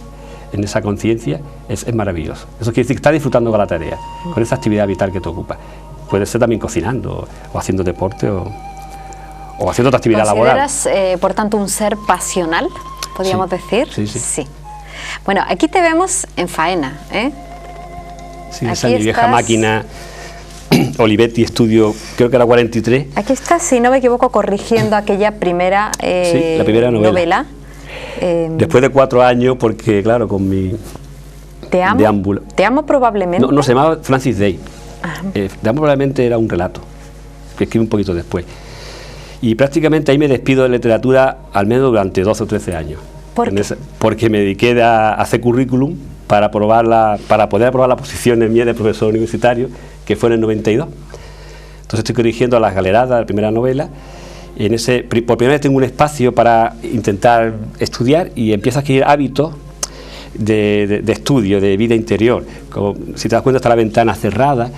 en esa conciencia, es maravilloso. Eso quiere decir que estás disfrutando con la tarea, con esa actividad vital que te ocupa. Puede ser también cocinando, o haciendo deporte, o haciendo otra actividad laboral. ¿Consideras, por tanto, un ser pasional, podríamos decir? Sí. Bueno, aquí te vemos en faena, ¿eh? Sí, esa es mi vieja máquina Olivetti Studio, creo que era 43. Aquí estás, si no me equivoco, corrigiendo aquella primera, la primera novela. Después de 4 años, porque claro, con mi deámbulo. Te amo probablemente. No, se llamaba Francis Day. Te amo probablemente era un relato, que escribí un poquito después. Y prácticamente ahí me despido de literatura al menos durante 12 o 13 años. Porque me dediqué a hacer currículum para poder aprobar la posición en mía de profesor universitario, que fue en el 92. Entonces estoy corrigiendo Las Galeradas, la primera novela. Por primera vez tengo un espacio para intentar estudiar y empiezo a adquirir hábitos de estudio, de vida interior. Como, si te das cuenta, está la ventana cerrada.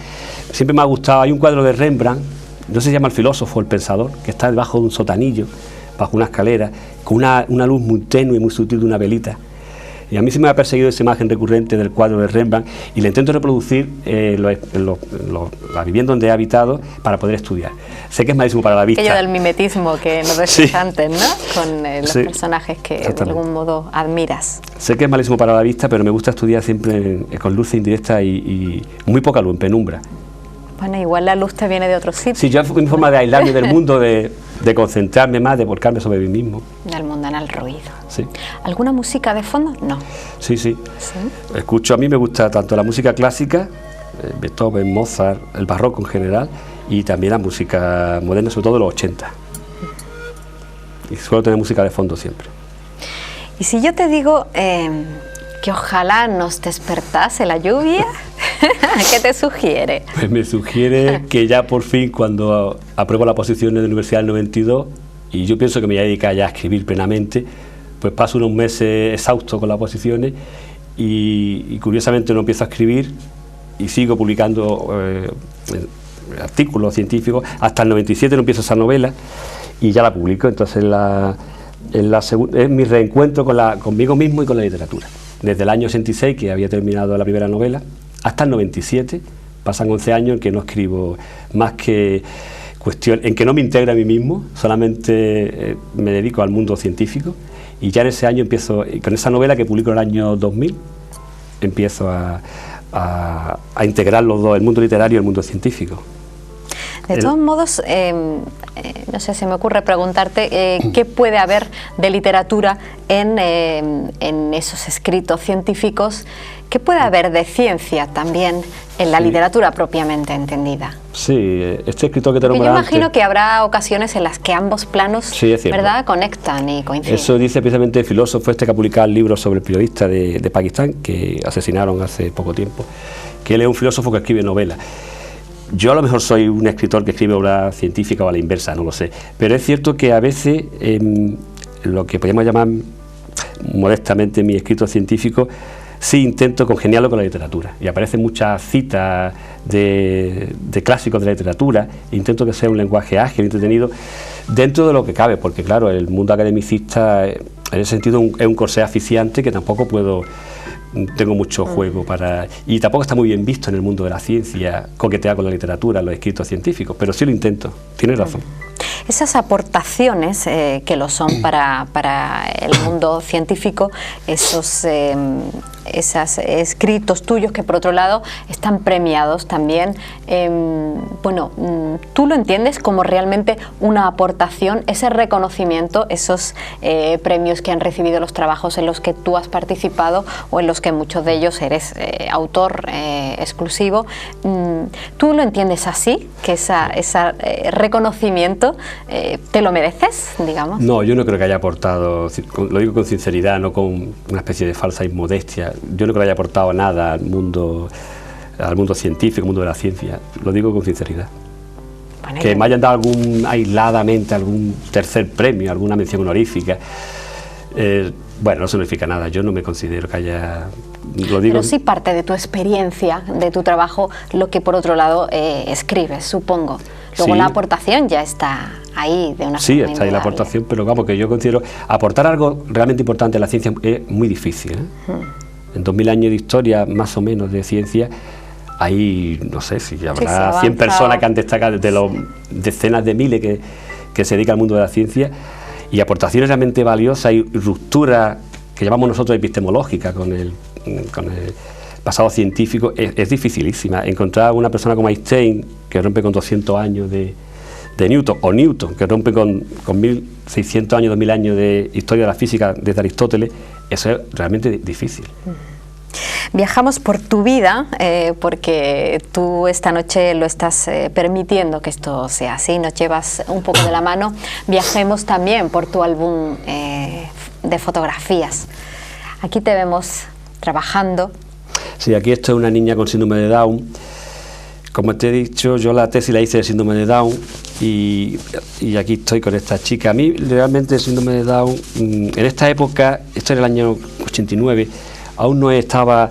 Siempre me ha gustado, hay un cuadro de Rembrandt, no se llama El filósofo, el pensador, que está debajo de un sotanillo, bajo una escalera, con una luz muy tenue y muy sutil de una velita. Y a mí se me ha perseguido esa imagen recurrente del cuadro de Rembrandt y la intento reproducir la vivienda donde he habitado para poder estudiar. Sé que es malísimo para la vista. Aquello del mimetismo que nos decías antes, ¿no? Con los personajes que de algún modo admiras. Sé que es malísimo para la vista, pero me gusta estudiar siempre con luz indirecta y muy poca luz, en penumbra. Bueno, igual la luz te viene de otro sitio. Sí, yo es mi forma de aislarme del mundo, de concentrarme más, de volcarme sobre mí mismo. Del mundanal ruido. Sí. ¿Alguna música de fondo? No. Sí. Escucho, a mí me gusta tanto la música clásica, Beethoven, Mozart, el barroco en general, y también la música moderna, sobre todo los 80. Y suelo tener música de fondo siempre. Y si yo te digo que ojalá nos despertase la lluvia, ¿qué te sugiere? Pues me sugiere que ya por fin, cuando apruebo la posición de la Universidad del 92, y yo pienso que me voy a dedicar ya a escribir plenamente, pues paso unos meses exhausto con las posiciones y curiosamente no empiezo a escribir y sigo publicando artículos científicos. Hasta el 97 no empiezo esa novela y ya la publico. Entonces es mi reencuentro conmigo mismo y con la literatura. Desde el año 66, que había terminado la primera novela, hasta el 97, pasan 11 años en que no escribo más que en que no me integra a mí mismo, solamente me dedico al mundo científico, y ya en ese año empiezo, con esa novela que publico en el año 2000, empiezo a integrar los dos, el mundo literario y el mundo científico. De todos modos, no sé, se me ocurre preguntarte qué puede haber de literatura en esos escritos científicos, qué puede haber de ciencia también en la literatura propiamente entendida. Sí, este escritor que te nombraba antes. Yo imagino que habrá ocasiones en las que ambos planos, ¿verdad?, conectan y coinciden. Eso dice precisamente el filósofo que ha publicado el libro sobre el periodista de Pakistán, que asesinaron hace poco tiempo, que él es un filósofo que escribe novelas. Yo a lo mejor soy un escritor que escribe obra científica o a la inversa, no lo sé, pero es cierto que a veces lo que podríamos llamar modestamente mi escrito científico, sí intento congeniarlo con la literatura, y aparecen muchas citas de clásicos de la literatura, intento que sea un lenguaje ágil, entretenido, dentro de lo que cabe, porque claro, el mundo academicista en ese sentido es un corsé asfixiante que tampoco tengo mucho juego y tampoco está muy bien visto en el mundo de la ciencia coquetear con la literatura, los escritos científicos, pero sí lo intento, tienes razón. Esas aportaciones que lo son para el mundo científico, esos escritos tuyos que por otro lado están premiados también, bueno, ¿tú lo entiendes como realmente una aportación, ese reconocimiento, esos premios que han recibido los trabajos en los que tú has participado o en los que muchos de ellos eres autor exclusivo? ¿Tú lo entiendes así, que ese reconocimiento te lo mereces, digamos? No, yo no creo que haya aportado, lo digo con sinceridad, no con una especie de falsa inmodestia. Yo no creo que haya aportado nada al mundo científico, al mundo de la ciencia. Lo digo con sinceridad. Bueno, que me hayan dado aisladamente algún tercer premio, alguna mención honorífica. Bueno, no significa nada. Yo no me considero que haya... Lo digo... Pero sí parte de tu experiencia, de tu trabajo, lo que por otro lado escribes, supongo. Luego la aportación ya está ahí de una forma Sí, está ahí la aportación, pero vamos, que yo considero aportar algo realmente importante a la ciencia es muy difícil, En 2000 años de historia, más o menos, de ciencia, hay, no sé, si habrá 100 personas que han destacado de los decenas de miles que se dedican al mundo de la ciencia, y aportaciones realmente valiosas y rupturas que llamamos nosotros epistemológicas con el pasado científico, es dificilísima. Encontrar una persona como Einstein que rompe con 200 años de Newton, o Newton que rompe con 1600 años, 2000 años de historia de la física desde Aristóteles, eso es realmente difícil. Viajamos por tu vida, porque tú esta noche lo estás permitiendo que esto sea así, nos llevas un poco de la mano. Viajemos también por tu álbum de fotografías. Aquí te vemos trabajando. Sí, aquí esto es una niña con síndrome de Down. Como te he dicho, yo la tesis la hice de síndrome de Down y aquí estoy con esta chica. A mí realmente el síndrome de Down, en esta época, esto era el año 89, aún no estaba,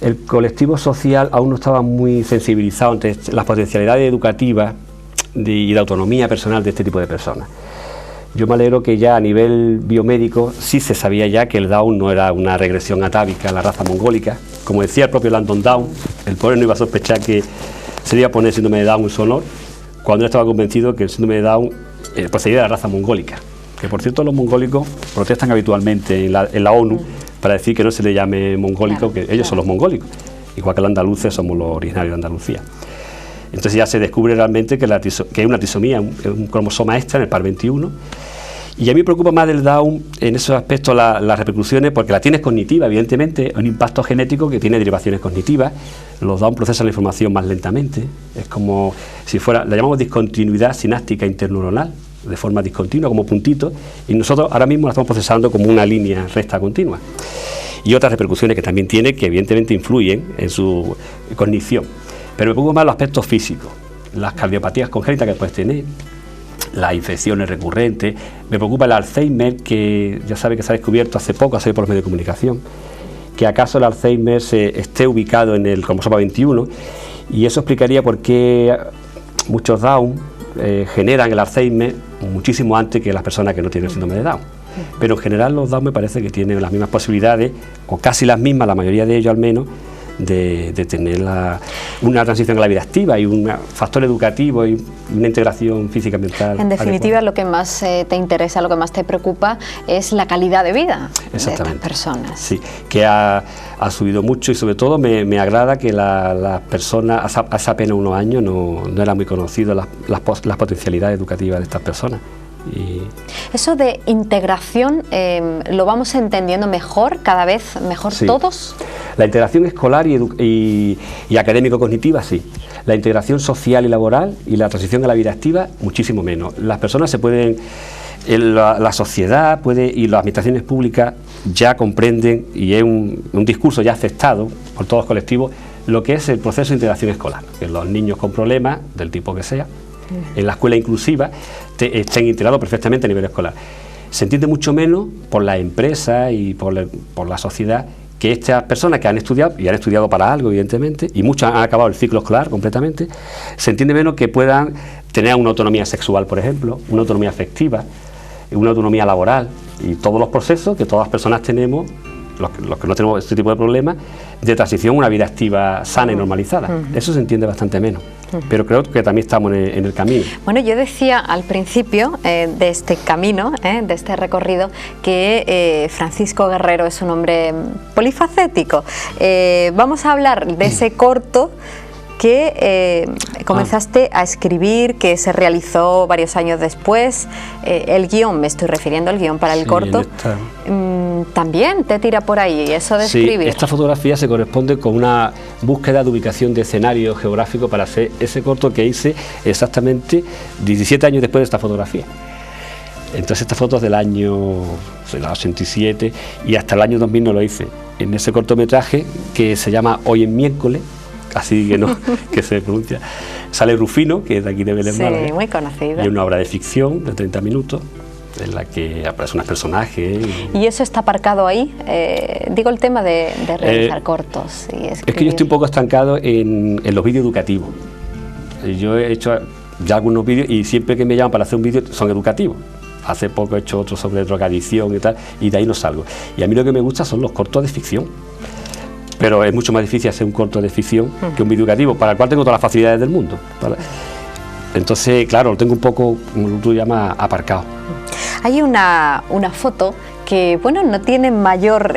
el colectivo social aún no estaba muy sensibilizado ante las potencialidades educativas y de autonomía personal de este tipo de personas. Yo me alegro que ya a nivel biomédico sí se sabía ya que el Down no era una regresión atávica a la raza mongólica. Como decía el propio Landon Down, el pobre no iba a sospechar que se iba a poner síndrome de Down en su honor, cuando él estaba convencido que el síndrome de Down procedía de la raza mongólica. Que por cierto los mongólicos protestan habitualmente en la ONU para decir que no se le llame mongólico, que ellos son los mongólicos, igual que los andaluces somos los originarios de Andalucía. Entonces ya se descubre realmente que hay una trisomía, un cromosoma extra en el par 21. Y a mí me preocupa más del Down en esos aspectos las repercusiones, porque la tienes cognitiva, evidentemente, un impacto genético que tiene derivaciones cognitivas. Los Down procesan la información más lentamente, es como si fuera, la llamamos discontinuidad sináptica interneuronal, de forma discontinua, como puntitos, y nosotros ahora mismo la estamos procesando como una línea recta continua. Y otras repercusiones que también tiene, que evidentemente influyen en su cognición. Pero me preocupa más los aspectos físicos, las cardiopatías congénitas que puedes tener, las infecciones recurrentes. Me preocupa el Alzheimer, que ya sabe que se ha descubierto hace poco, por los medios de comunicación, que acaso el Alzheimer esté ubicado en el cromosoma 21, y eso explicaría por qué muchos Down generan el Alzheimer muchísimo antes que las personas que no tienen el síndrome de Down. Pero en general los Down me parece que tienen las mismas posibilidades, o casi las mismas, la mayoría de ellos al menos, de tener una transición a la vida activa y un factor educativo y una integración física mental. En definitiva, adecuada. lo que más te interesa, lo que más te preocupa es la calidad de vida de estas personas. Sí, que ha subido mucho, y sobre todo me agrada que las personas, hace apenas unos años no era muy conocido las potencialidades educativas de estas personas. Y eso de integración lo vamos entendiendo mejor, cada vez mejor, sí. Todos. La integración escolar y académico-cognitiva, sí. La integración social y laboral y la transición a la vida activa, muchísimo menos. Las personas se pueden, la sociedad y las administraciones públicas ya comprenden, y es un discurso ya aceptado por todos los colectivos, lo que es el proceso de integración escolar, que los niños con problemas, del tipo que sea, en la escuela inclusiva, estén integrados perfectamente a nivel escolar. Se entiende mucho menos por las empresas y por la sociedad que estas personas que han estudiado, y han estudiado para algo evidentemente, y muchos han acabado el ciclo escolar completamente, se entiende menos que puedan tener una autonomía sexual, por ejemplo, una autonomía afectiva, una autonomía laboral, y todos los procesos que todas las personas tenemos, los que no tenemos este tipo de problemas, de transición a una vida activa sana y normalizada. Eso se entiende bastante menos, pero creo que también estamos en el camino. Bueno, yo decía al principio de este camino, de este recorrido, que Francisco Guerrero es un hombre polifacético. Vamos a hablar de ese corto que comenzaste a escribir, que se realizó varios años después. El guión, me estoy refiriendo al guión para el corto. También te tira por ahí eso de escribir. Esta fotografía se corresponde con una búsqueda de ubicación de escenario geográfico para hacer ese corto que hice exactamente 17 años después de esta fotografía. Entonces esta foto es del año 87 y hasta el año 2000 no lo hice. En ese cortometraje que se llama Hoy en miércoles, así que no, que se pronuncia, sale Rufino, que es de aquí de Belén, Málaga. Sí, muy conocido. Y una obra de ficción de 30 minutos, en la que aparecen unos personajes. ¿Y eso está aparcado ahí? Digo, el tema de realizar cortos y escribir. Es que yo estoy un poco estancado en los vídeos educativos. Yo he hecho ya algunos vídeos y siempre que me llaman para hacer un vídeo son educativos. Hace poco he hecho otro sobre drogadicción y tal, y de ahí no salgo. Y a mí lo que me gusta son los cortos de ficción. Pero es mucho más difícil hacer un corto de ficción que un vídeo educativo, para el cual tengo todas las facilidades del mundo. Entonces, claro, lo tengo un poco, como tú llamas, aparcado. Hay una foto que, bueno, no tiene mayor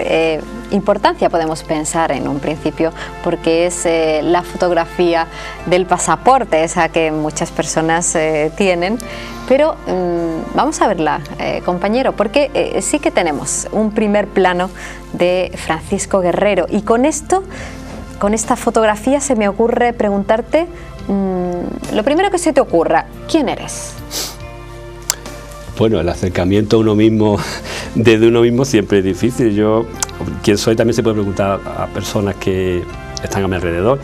importancia, podemos pensar en un principio, porque es la fotografía del pasaporte, esa que muchas personas tienen, pero vamos a verla, compañero, porque sí que tenemos un primer plano de Francisco Guerrero, y con esto, con esta fotografía, se me ocurre preguntarte, lo primero que se te ocurra, ¿quién eres? Bueno, el acercamiento a uno mismo desde uno mismo siempre es difícil. Yo, quién soy, también se puede preguntar a personas que están a mi alrededor.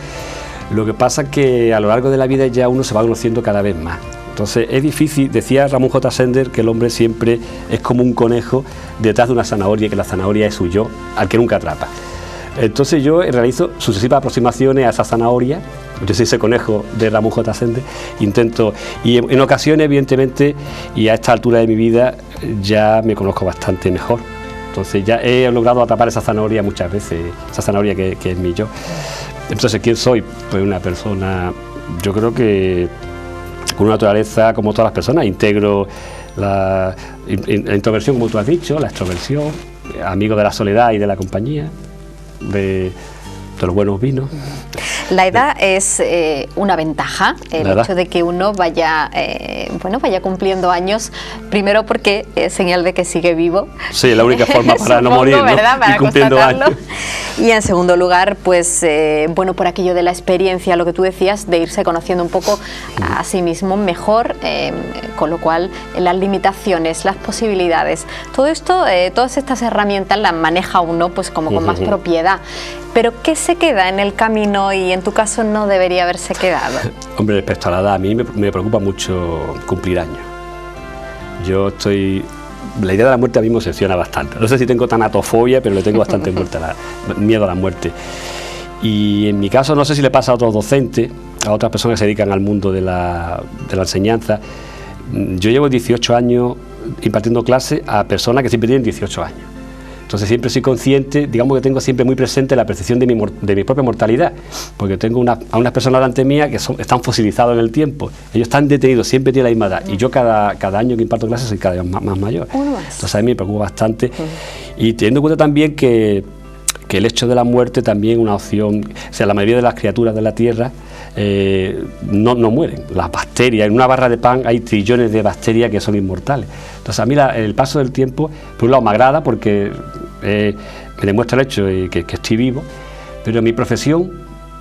Lo que pasa es que a lo largo de la vida ya uno se va conociendo cada vez más. Entonces es difícil, decía Ramón J. Sender, que el hombre siempre es como un conejo detrás de una zanahoria, que la zanahoria es su yo, al que nunca atrapa. Entonces yo realizo sucesivas aproximaciones a esa zanahoria. Yo soy ese conejo de Ramón J. Sender, intento, y en ocasiones, evidentemente, y a esta altura de mi vida, ya me conozco bastante mejor. Entonces ya he logrado atrapar esa zanahoria muchas veces, esa zanahoria que es mi yo. Entonces, ¿quién soy? Pues una persona, yo creo que con una naturaleza como todas las personas. Integro la introversión, como tú has dicho, la extroversión, amigo de la soledad y de la compañía, de los buenos vinos. La edad es una ventaja, el hecho de que uno vaya cumpliendo años, primero porque es señal de que sigue vivo. Sí, es la única forma para no morir, ¿no? ¿Verdad? Para ir cumpliendo años. Y en segundo lugar, pues por aquello de la experiencia, lo que tú decías, de irse conociendo un poco a sí mismo mejor, con lo cual las limitaciones, las posibilidades, todo esto, todas estas herramientas las maneja uno pues como con más propiedad. Pero ¿qué se queda en el camino y en tu caso no debería haberse quedado? Hombre, respecto a la edad, a mí me preocupa mucho cumplir años. La idea de la muerte a mí me obsesiona bastante. No sé si tengo tanatofobia, pero le tengo bastante miedo a la muerte. Y en mi caso, no sé si le pasa a otros docentes, a otras personas que se dedican al mundo de la enseñanza. Yo llevo 18 años impartiendo clases a personas que siempre tienen 18 años. Entonces siempre soy consciente, digamos que tengo siempre muy presente la percepción de mi propia mortalidad, porque tengo a unas personas delante mía que están fosilizados en el tiempo, ellos están detenidos, siempre tienen la misma edad, y yo cada año que imparto clases soy cada vez más mayor. Entonces a mí me preocupa bastante, y teniendo en cuenta también que el hecho de la muerte también es una opción, o sea, la mayoría de las criaturas de la Tierra no mueren. Las bacterias, en una barra de pan hay trillones de bacterias que son inmortales. Entonces a mí el paso del tiempo, por un lado me agrada porque me demuestra el hecho de que estoy vivo, pero mi profesión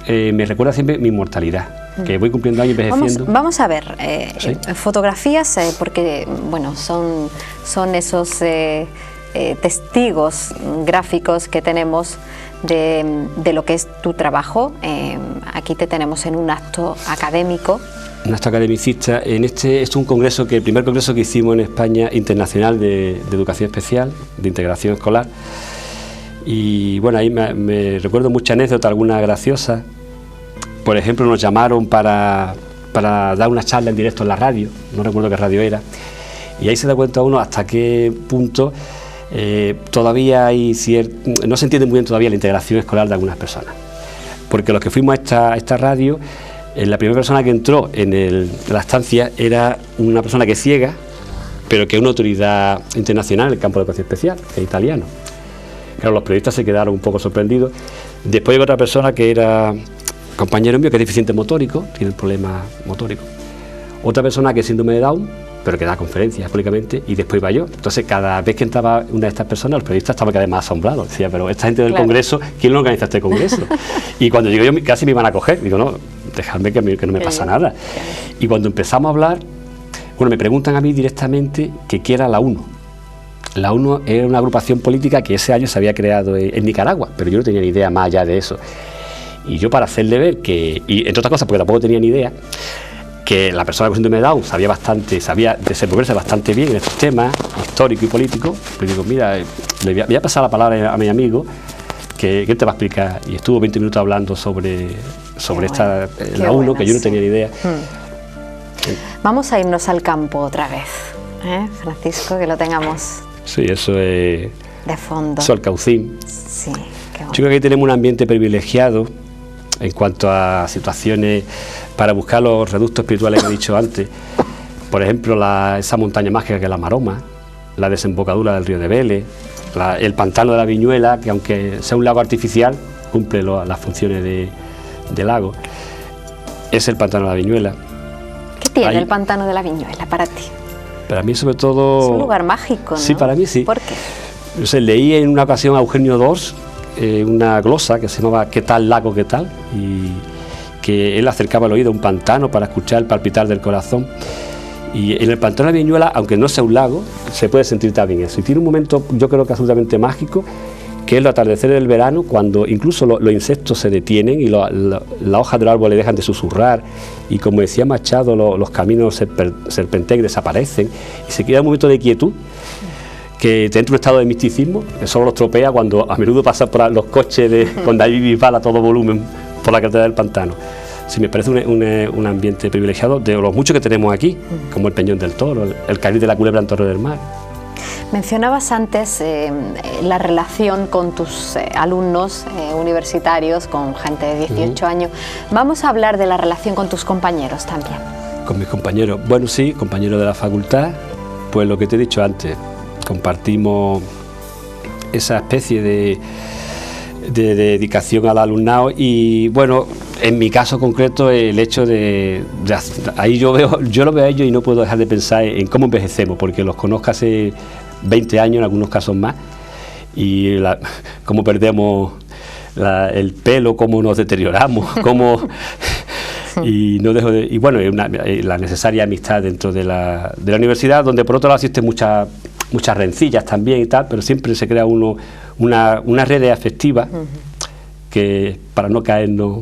me recuerda siempre mi inmortalidad, que voy cumpliendo años envejeciendo. Vamos a ver, ¿sí? Fotografías, porque son esos testigos gráficos que tenemos de lo que es tu trabajo. Aquí te tenemos en un acto académico. Un acto academicista. Es un congreso, el primer congreso que hicimos en España internacional de educación especial, de integración escolar. Y bueno, ahí me recuerdo muchas anécdotas, algunas graciosas. Por ejemplo, nos llamaron para dar una charla en directo en la radio, no recuerdo qué radio era, y ahí se da cuenta uno hasta qué punto todavía no se entiende muy bien todavía la integración escolar de algunas personas, porque los que fuimos a esta radio, la primera persona que entró en la estancia era una persona que es ciega, pero que es una autoridad internacional en el campo de educación especial, que es italiano. Claro, los periodistas se quedaron un poco sorprendidos. Después llegó otra persona que era compañero mío, que es deficiente motórico, tiene el problema motórico. Otra persona que es síndrome de Down, pero que da conferencias públicamente, y después iba yo. Entonces, cada vez que entraba una de estas personas, los periodistas estaban cada vez más asombrados. Decía, pero esta gente del Congreso, ¿quién lo organiza este Congreso? Y cuando llegué yo casi me iban a coger. Digo, no, dejadme que no me pasa nada. Y cuando empezamos a hablar, me preguntan a mí directamente que qué era la UNO. La UNO era una agrupación política que ese año se había creado en Nicaragua, pero yo no tenía ni idea más allá de eso. Y yo, para hacerle ver que, y entre otras cosas porque tampoco tenía ni idea, que la persona con síndrome de Down sabía desenvolverse bastante bien en estos temas históricos y políticos, pues digo, mira, le voy a pasar la palabra a mi amigo, que te va a explicar. Y estuvo 20 minutos hablando sobre la UNO, que yo no tenía ni idea. Vamos a irnos al campo otra vez, Francisco, que lo tengamos. Sí, eso es de fondo. Eso es el Caucín. Sí, qué bueno. Yo creo que ahí tenemos un ambiente privilegiado en cuanto a situaciones para buscar los reductos espirituales que he dicho antes. Por ejemplo, esa montaña mágica que es la Maroma, la desembocadura del río de Vélez, el pantano de la Viñuela, que aunque sea un lago artificial, cumple las funciones de lago. Es el pantano de la Viñuela. ¿Qué tiene el pantano de la Viñuela para ti? Para mí, sobre todo... Es un lugar mágico, ¿no? Sí, para mí sí. ¿Por qué? Yo sé, leí en una ocasión a Eugenio d'Ors una glosa que se llamaba ¿Qué tal lago, qué tal? Y que él acercaba el oído a un pantano para escuchar el palpitar del corazón. Y en el Pantano de la Viñuela, aunque no sea un lago, se puede sentir también eso. Y tiene un momento, yo creo que absolutamente mágico, que es el atardecer del verano, cuando incluso los insectos se detienen y las hojas del árbol le dejan de susurrar, y como decía Machado, los caminos serpentean y desaparecen, y se queda un momento de quietud, que te entra un estado de misticismo, que solo los tropea cuando a menudo pasan por los coches con David Bisbal a todo volumen por la carretera del Pantano. Sí, me parece un ambiente privilegiado de los muchos que tenemos aquí, como el Peñón del Toro, el Carril de la Culebra en Torre del Mar. Mencionabas antes la relación con tus alumnos universitarios, con gente de 18 años. Vamos a hablar de la relación con tus compañeros también. Con mis compañeros, bueno, sí, compañeros de la facultad, pues lo que te he dicho antes, compartimos esa especie de dedicación al alumnado, y bueno, en mi caso concreto, el hecho de ahí yo lo veo a ellos y no puedo dejar de pensar en cómo envejecemos, porque los conozco hace 20 años, en algunos casos más, y cómo perdemos el pelo, cómo nos deterioramos, cómo y no dejo de, y bueno, la necesaria amistad dentro de la universidad, donde por otro lado existen muchas rencillas también y tal, pero siempre se crea una red afectiva que para no caernos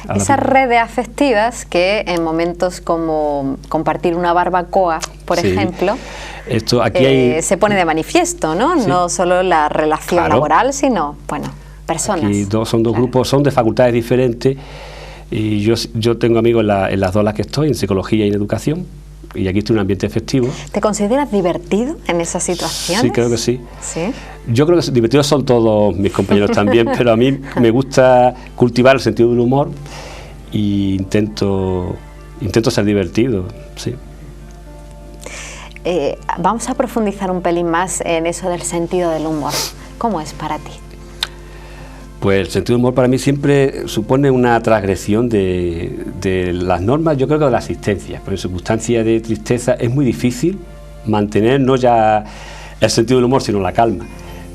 a esas redes afectivas que en momentos como compartir una barbacoa, por ejemplo, esto aquí se pone de manifiesto, ¿no? Sí. No solo la relación laboral, sino, bueno, personas. Aquí son dos grupos, son de facultades diferentes, y yo tengo amigos en las dos las que estoy, en psicología y en educación, y aquí estoy en un ambiente efectivo. ¿Te consideras divertido en esas situaciones? Sí, creo que sí. ¿Sí? Yo creo que divertidos son todos mis compañeros también, pero a mí me gusta cultivar el sentido del humor e intento ser divertido, sí. Vamos a profundizar un pelín más en eso del sentido del humor. ¿Cómo es para ti? Pues el sentido del humor para mí siempre supone una transgresión de las normas, yo creo que de la existencia, porque en circunstancias de tristeza es muy difícil mantener no ya el sentido del humor, sino la calma.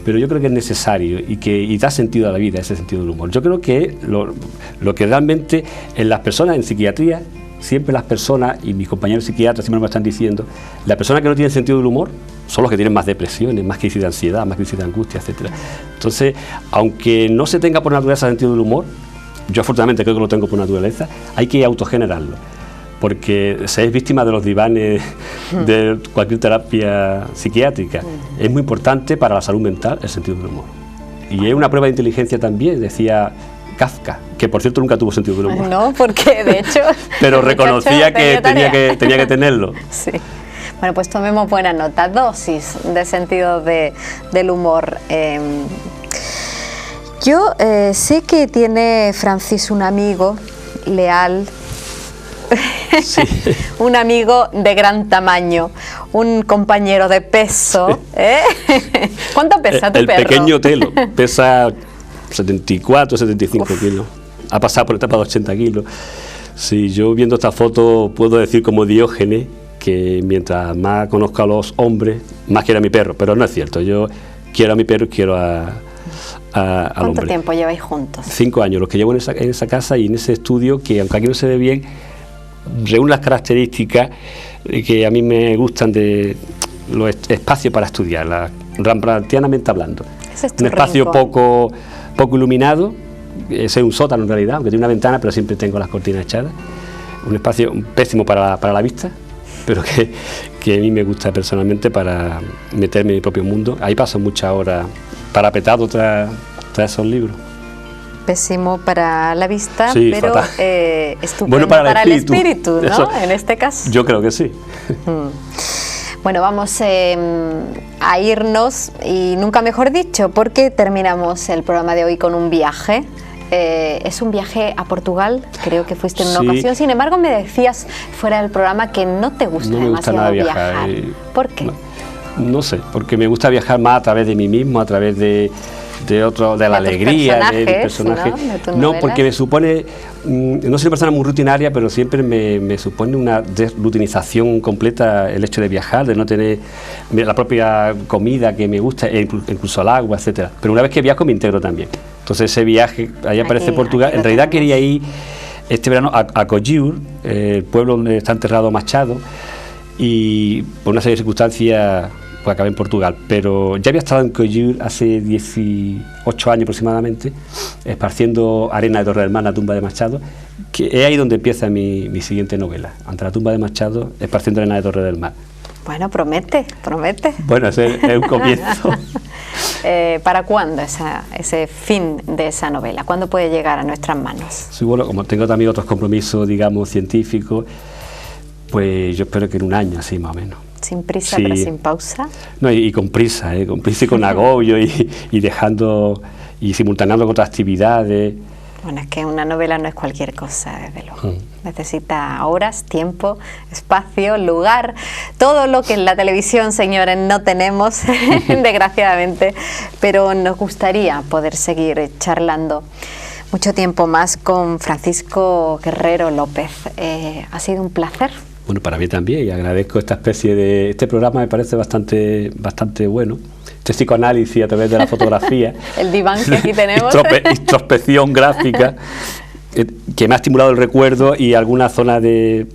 Pero yo creo que es necesario y da sentido a la vida ese sentido del humor. Yo creo que lo que realmente en las personas, en psiquiatría, siempre las personas, y mis compañeros psiquiatras siempre me están diciendo, las personas que no tienen sentido del humor son los que tienen más depresiones, más crisis de ansiedad, más crisis de angustia, etcétera. Entonces, aunque no se tenga por naturaleza sentido del humor, yo afortunadamente creo que lo tengo por naturaleza, hay que autogenerarlo, porque se es víctima de los divanes de cualquier terapia psiquiátrica. Es muy importante para la salud mental el sentido del humor. Y es una prueba de inteligencia también, decía Kafka, que por cierto nunca tuvo sentido del humor. No, porque de hecho... Pero reconocía que tenía que tenerlo. Sí. Bueno, pues tomemos buena nota, dosis de sentido del humor. Yo sé que tiene Francis un amigo leal, sí. Un amigo de gran tamaño, un compañero de peso. ¿Cuánto pesa tu perro? El pequeño Telo, pesa 74, 75 kilos. Ha pasado por la etapa de 80 kilos. Sí, yo viendo esta foto puedo decir como Diógenes que mientras más conozco a los hombres, más quiero a mi perro, pero no es cierto. Yo quiero a mi perro y quiero al hombre. ¿Cuánto tiempo lleváis juntos? 5 años, los que llevo en esa casa y en ese estudio, que aunque aquí no se ve bien, reúne las características que a mí me gustan de los espacios para estudiar, rembrandtianamente hablando. Un espacio poco iluminado, ese es un sótano en realidad, aunque tiene una ventana, pero siempre tengo las cortinas echadas. Un espacio pésimo para la vista, pero que a mí me gusta personalmente para meterme en mi propio mundo. Ahí paso muchas horas parapetado tras esos libros. Pésimo para la vista, sí, pero estupendo bueno para el espíritu, ¿no? Eso, en este caso. Yo creo que sí. Bueno, vamos a irnos, y nunca mejor dicho, porque terminamos el programa de hoy con un viaje. Es un viaje a Portugal, creo que fuiste en una ocasión. Sin embargo, me decías fuera del programa que no te gusta demasiado viajar. ¿Por qué? No sé, porque me gusta viajar más a través de mí mismo, a través de la alegría del personaje. No, porque me supone, no soy una persona muy rutinaria, pero siempre me supone una desrutinización completa el hecho de viajar, de no tener la propia comida que me gusta, incluso el agua, etcétera. Pero una vez que viajo me integro también. Entonces ese viaje, ahí aparece Portugal. En realidad quería ir este verano a Collur, el pueblo donde está enterrado Machado, y por una serie de circunstancias pues acabé en Portugal, pero ya había estado en Collur hace 18 años aproximadamente, esparciendo arena de Torredemar, la tumba de Machado, que es ahí donde empieza mi siguiente novela, ante la tumba de Machado, esparciendo arena de Torredemar. Bueno, promete. Bueno, ese es un comienzo. ¿Para cuándo ese fin de esa novela? ¿Cuándo puede llegar a nuestras manos? Sí, bueno, como tengo también otros compromisos, digamos, científicos, pues yo espero que en un año, así más o menos. Sin prisa, sí. Pero sin pausa. No, y con prisa y con agobio y dejando y simultaneando con otras actividades. Bueno, es que una novela no es cualquier cosa, desde luego. Necesita horas, tiempo, espacio, lugar, todo lo que en la televisión, señores, no tenemos, desgraciadamente, pero nos gustaría poder seguir charlando mucho tiempo más con Francisco Guerrero López. Ha sido un placer. Bueno, para mí también, y agradezco esta especie de... Este programa me parece bastante bueno. Este psicoanálisis a través de la fotografía. El diván que aquí tenemos. Introspección gráfica, que me ha estimulado el recuerdo y alguna zona de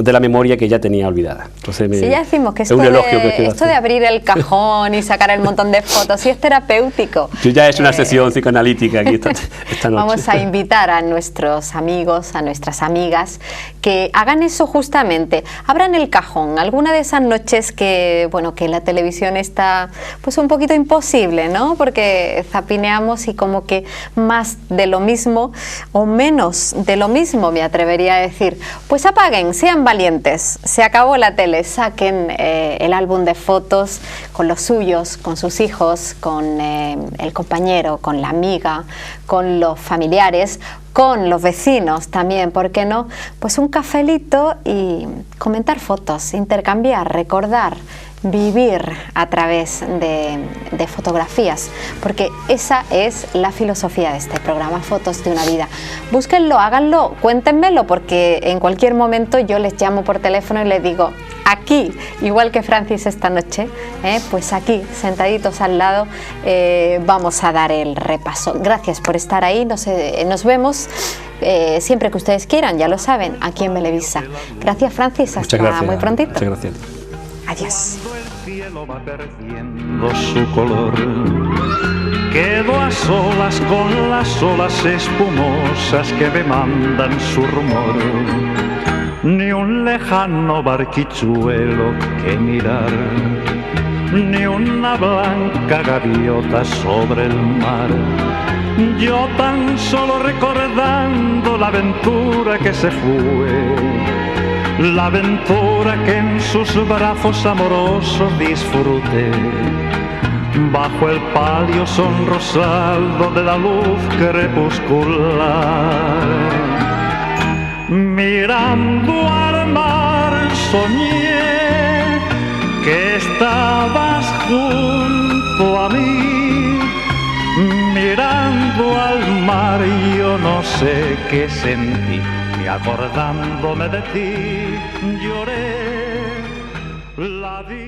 la memoria que ya tenía olvidada. Entonces sí, ya decimos que esto de abrir el cajón y sacar el montón de fotos, sí es terapéutico. Yo ya he hecho una sesión psicoanalítica aquí esta noche. Vamos a invitar a nuestros amigos, a nuestras amigas, que hagan eso justamente, abran el cajón, alguna de esas noches que, bueno, que la televisión está pues un poquito imposible, ¿no? Porque zapineamos y como que más de lo mismo o menos de lo mismo, me atrevería a decir. Pues apaguen, sean valientes, se acabó la tele, saquen el álbum de fotos con los suyos, con sus hijos, con el compañero, con la amiga, con los familiares, con los vecinos también, ¿por qué no? Pues un cafelito y comentar fotos, intercambiar, recordar, vivir a través de fotografías, porque esa es la filosofía de este programa, Fotos de una vida. Búsquenlo, háganlo, cuéntenmelo, porque en cualquier momento yo les llamo por teléfono y les digo, aquí, igual que Francis esta noche, pues aquí, sentaditos al lado, vamos a dar el repaso. Gracias por estar ahí, nos vemos siempre que ustedes quieran, ya lo saben, aquí en Belevisa. Gracias, Francis, hasta muy prontito. Muchas gracias. Adiós. Cuando el cielo va perdiendo su color, quedo a solas con las olas espumosas que me mandan su rumor. Ni un lejano barquichuelo que mirar, ni una blanca gaviota sobre el mar. Yo tan solo recordando la aventura que se fue, la aventura que en sus brazos amorosos disfruté, bajo el palio sonrosado de la luz crepuscular. Mirando al mar soñé que estabas junto a mí. Mirando al mar yo no sé qué sentí, y acordándome de ti lloré la vida.